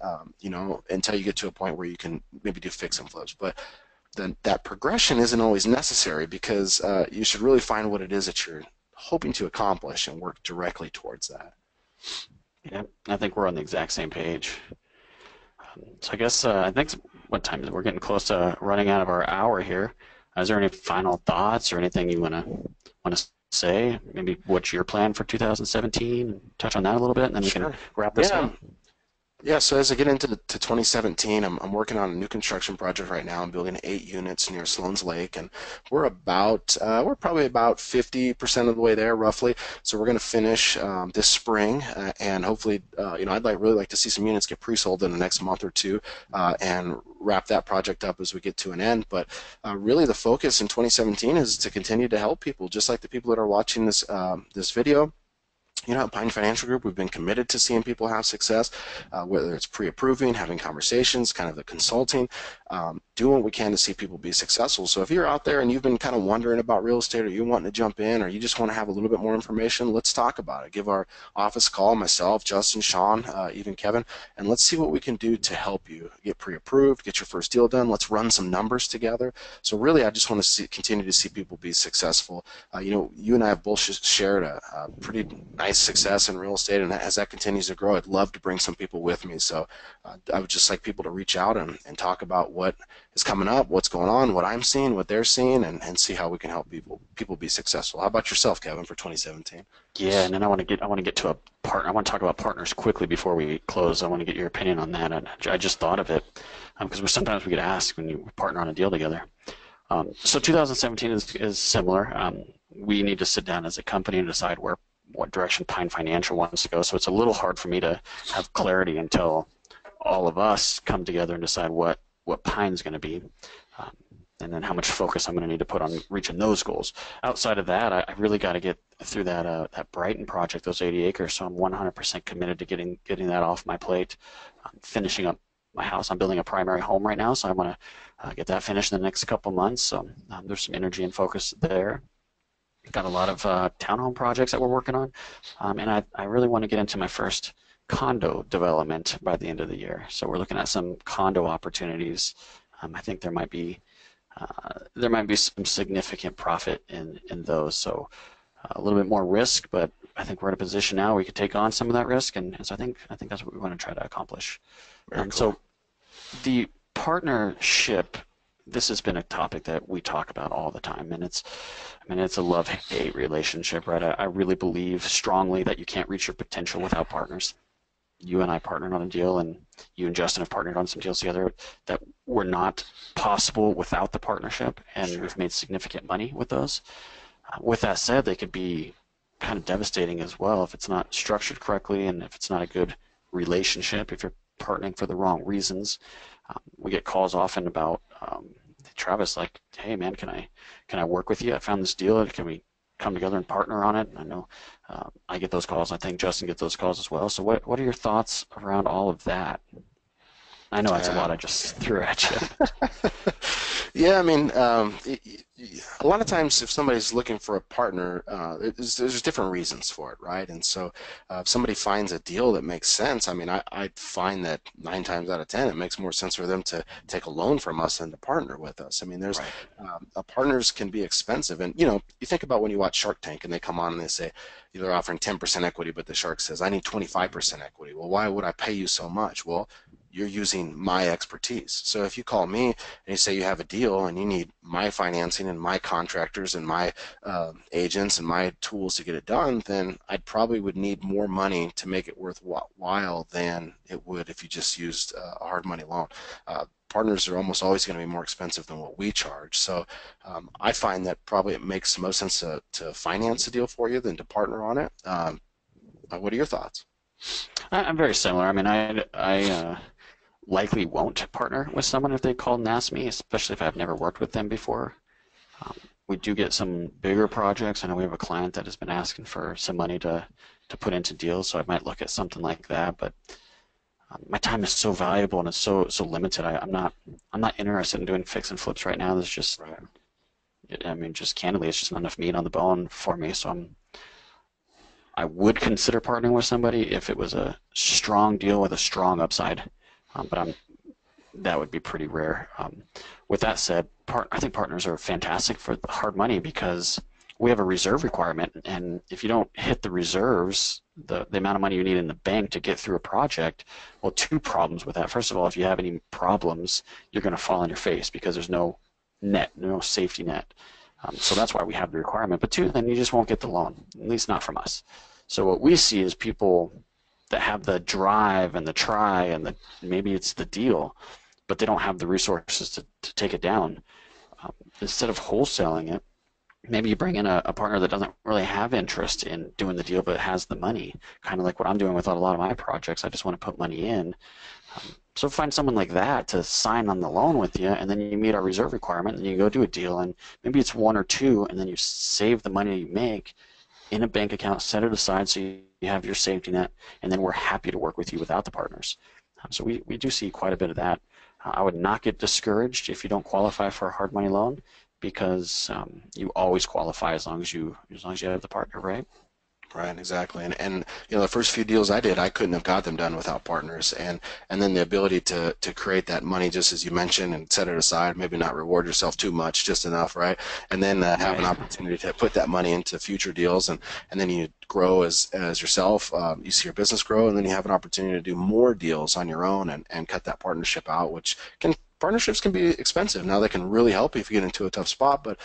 Until you get to a point where you can maybe do fix and flips. But then that progression isn't always necessary because you should really find what it is that you're hoping to accomplish and work directly towards that. Yeah, I think we're on the exact same page. So I guess I think what time is it? We're getting close to running out of our hour here. Is there any final thoughts or anything you want to say? Maybe what's your plan for 2017? Touch on that a little bit, and then we can Sure. wrap this Yeah. up. Yeah, so as I get into 2017, I'm working on a new construction project right now. I'm building 8 units near Sloan's Lake, and we're probably about 50% of the way there, roughly. So we're going to finish this spring, and hopefully, I'd really like to see some units get pre-sold in the next month or two, and wrap that project up as we get to an end. But really, the focus in 2017 is to continue to help people, just like the people that are watching this video. At Pine Financial Group, we've been committed to seeing people have success, whether it's pre-approving, having conversations, kind of the consulting, doing what we can to see people be successful. So if you're out there and you've been kind of wondering about real estate, or you wanting to jump in, or you just want to have a little bit more information, let's talk about it. Give our office a call, myself, Justin, Sean, even Kevin, and let's see what we can do to help you get pre-approved, get your first deal done. Let's run some numbers together. So really, I just want to continue to see people be successful. You and I have both shared a pretty nice success in real estate, and as that continues to grow, I'd love to bring some people with me. So I would just like people to reach out and talk about what is coming up, what's going on, what I'm seeing, what they're seeing, and see how we can help people be successful. How about yourself, Kevin, for 2017? Yeah, and then I want to get to a partner. I want to talk about partners quickly before we close. I want to get your opinion on that. And I just thought of it because sometimes we get asked when you partner on a deal together. So 2017 is similar. We need to sit down as a company and decide what direction Pine Financial wants to go. So it's a little hard for me to have clarity until all of us come together and decide what Pine's going to be, and then how much focus I'm going to need to put on reaching those goals. Outside of that, I really got to get through that Brighton project, those 80 acres. So I'm 100% committed to getting that off my plate. I'm finishing up my house. I'm building a primary home right now, so I want to get that finished in the next couple months. So there's some energy and focus there. Got a lot of townhome projects that we're working on, and I really want to get into my first condo development by the end of the year. So we're looking at some condo opportunities. I think there might be some significant profit in those. So a little bit more risk, but I think we're in a position now where we could take on some of that risk, and so I think that's what we want to try to accomplish. Very cool. So the partnership. This has been a topic that we talk about all the time, and it's a love-hate relationship, right? I really believe strongly that you can't reach your potential without partners. You and I partnered on a deal, and you and Justin have partnered on some deals together that were not possible without the partnership, and we've made significant money with those. With that said, they could be kind of devastating as well if it's not structured correctly, and if it's not a good relationship, if you're partnering for the wrong reasons. We get calls often about Travis, like, hey man, can I work with you? I found this deal. Can we come together and partner on it? And I know I get those calls. I think Justin gets those calls as well. So what are your thoughts around all of that? I know that's a lot I just threw at you. Yeah, I mean, a lot of times if somebody's looking for a partner, there's different reasons for it, right? And so if somebody finds a deal that makes sense, I mean, I find that 9 times out of 10, it makes more sense for them to take a loan from us than to partner with us. I mean, there's partners can be expensive. And, you think about when you watch Shark Tank and they come on and they say, they're offering 10% equity, but the shark says, I need 25% equity. Well, why would I pay you so much? Well, you're using my expertise. So if you call me and you say you have a deal and you need my financing and my contractors and my agents and my tools to get it done, then I probably would need more money to make it worthwhile than it would if you just used a hard money loan. Partners are almost always going to be more expensive than what we charge. So I find that probably it makes most sense to finance a deal for you than to partner on it. What are your thoughts? I'm very similar. I mean, I likely won't partner with someone if they called and asked me, especially if I've never worked with them before. We do get some bigger projects. I know we have a client that has been asking for some money to put into deals, so I might look at something like that. But my time is so valuable and it's so limited. I'm not interested in doing fix and flips right now. There's just, I mean, just candidly, it's just not enough meat on the bone for me. So I would consider partnering with somebody if it was a strong deal with a strong upside. But that would be pretty rare. With that said, I think partners are fantastic for hard money because we have a reserve requirement, and if you don't hit the reserves, the amount of money you need in the bank to get through a project, well, 2 problems with that. First of all, if you have any problems, you're going to fall on your face because there's no safety net. So that's why we have the requirement. But 2, then you just won't get the loan, at least not from us. So what we see is people that have the drive and the try and maybe it's the deal, but they don't have the resources to take it down. Instead of wholesaling it, maybe you bring in a partner that doesn't really have interest in doing the deal but has the money, kind of like what I'm doing with a lot of my projects. I just want to put money in. So find someone like that to sign on the loan with you, and then you meet our reserve requirement, and you go do a deal, and maybe it's 1 or 2, and then you save the money you make in a bank account, set it aside so you you have your safety net, and then we're happy to work with you without the partners. So we do see quite a bit of that. I would not get discouraged if you don't qualify for a hard money loan, because you always qualify as long as you have the partner, right? Right, exactly. And the first few deals I did, I couldn't have got them done without partners. And then the ability to create that money, just as you mentioned, and set it aside, maybe not reward yourself too much, just enough, right? And then have an opportunity to put that money into future deals, and then you grow as yourself. You see your business grow, and then you have an opportunity to do more deals on your own and cut that partnership out, which partnerships can be expensive. Now they can really help you if you get into a tough spot, but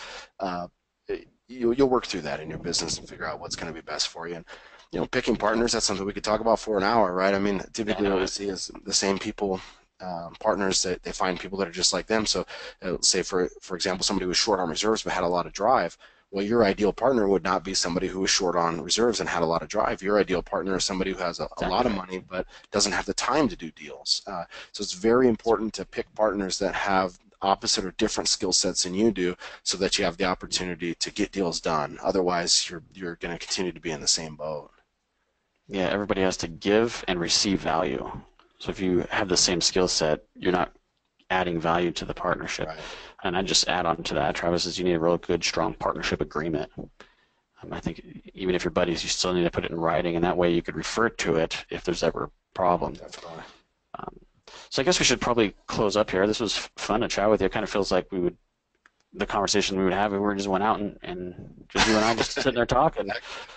you'll work through that in your business and figure out what's going to be best for you. And picking partners, that's something we could talk about for an hour, right? I mean, typically what we see is the same people, partners, that they find people that are just like them. So say for example, somebody who was short on reserves but had a lot of drive. Well, your ideal partner would not be somebody who was short on reserves and had a lot of drive. Your ideal partner is somebody who has a lot of money but doesn't have the time to do deals. So it's very important to pick partners that have opposite or different skill sets than you do, so that you have the opportunity to get deals done. Otherwise, you're going to continue to be in the same boat. Yeah, everybody has to give and receive value. So if you have the same skill set, you're not adding value to the partnership. Right. And I just add on to that, Travis, is you need a real good, strong partnership agreement. I think even if you're buddies, you still need to put it in writing, and that way you could refer to it if there's ever a problem. Definitely. So I guess we should probably close up here. This was fun to chat with you. It kind of feels like the conversation we would have if we just went out and just you and I just sitting there talking.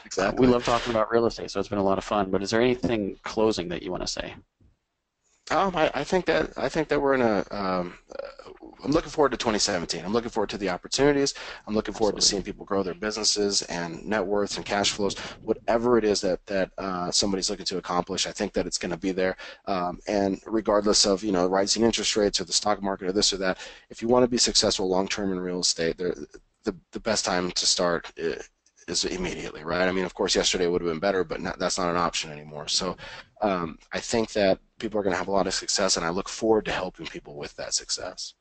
Exactly. We love talking about real estate, so it's been a lot of fun. But is there anything closing that you want to say? I think that we're in I'm looking forward to 2017. I'm looking forward to the opportunities. I'm looking forward to seeing people grow their businesses and net worths and cash flows, whatever it is that somebody's looking to accomplish. I think that it's going to be there. And regardless of rising interest rates or the stock market or this or that, if you want to be successful long term in real estate, the best time to start is immediately, right? I mean, of course, yesterday would have been better, but that's not an option anymore. So I think that people are going to have a lot of success, and I look forward to helping people with that success.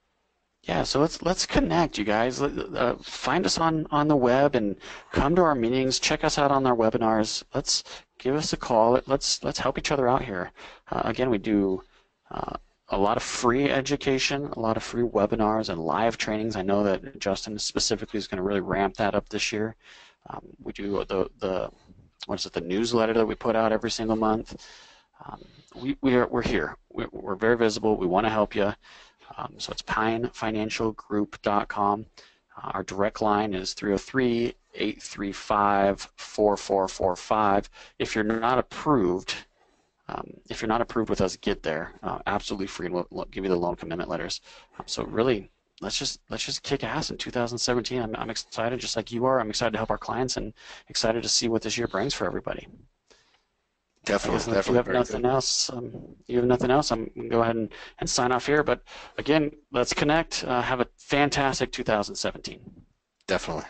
Yeah, so let's connect, you guys. Find us on the web and come to our meetings. Check us out on our webinars. Let's give us a call. Let's help each other out here. Again, we do a lot of free education, a lot of free webinars and live trainings. I know that Justin specifically is going to really ramp that up this year. We do the newsletter that we put out every single month. We're here. We're very visible. We want to help you. So it's pinefinancialgroup.com. Our direct line is 303-835-4445. If you're not approved with us, get there. Absolutely free, and we'll give you the loan commitment letters. So really, let's just kick ass in 2017. I'm excited, just like you are. I'm excited to help our clients and excited to see what this year brings for everybody. Definitely. If you have nothing else, I'm going to go ahead and sign off here. But again, let's connect. Have a fantastic 2017. Definitely.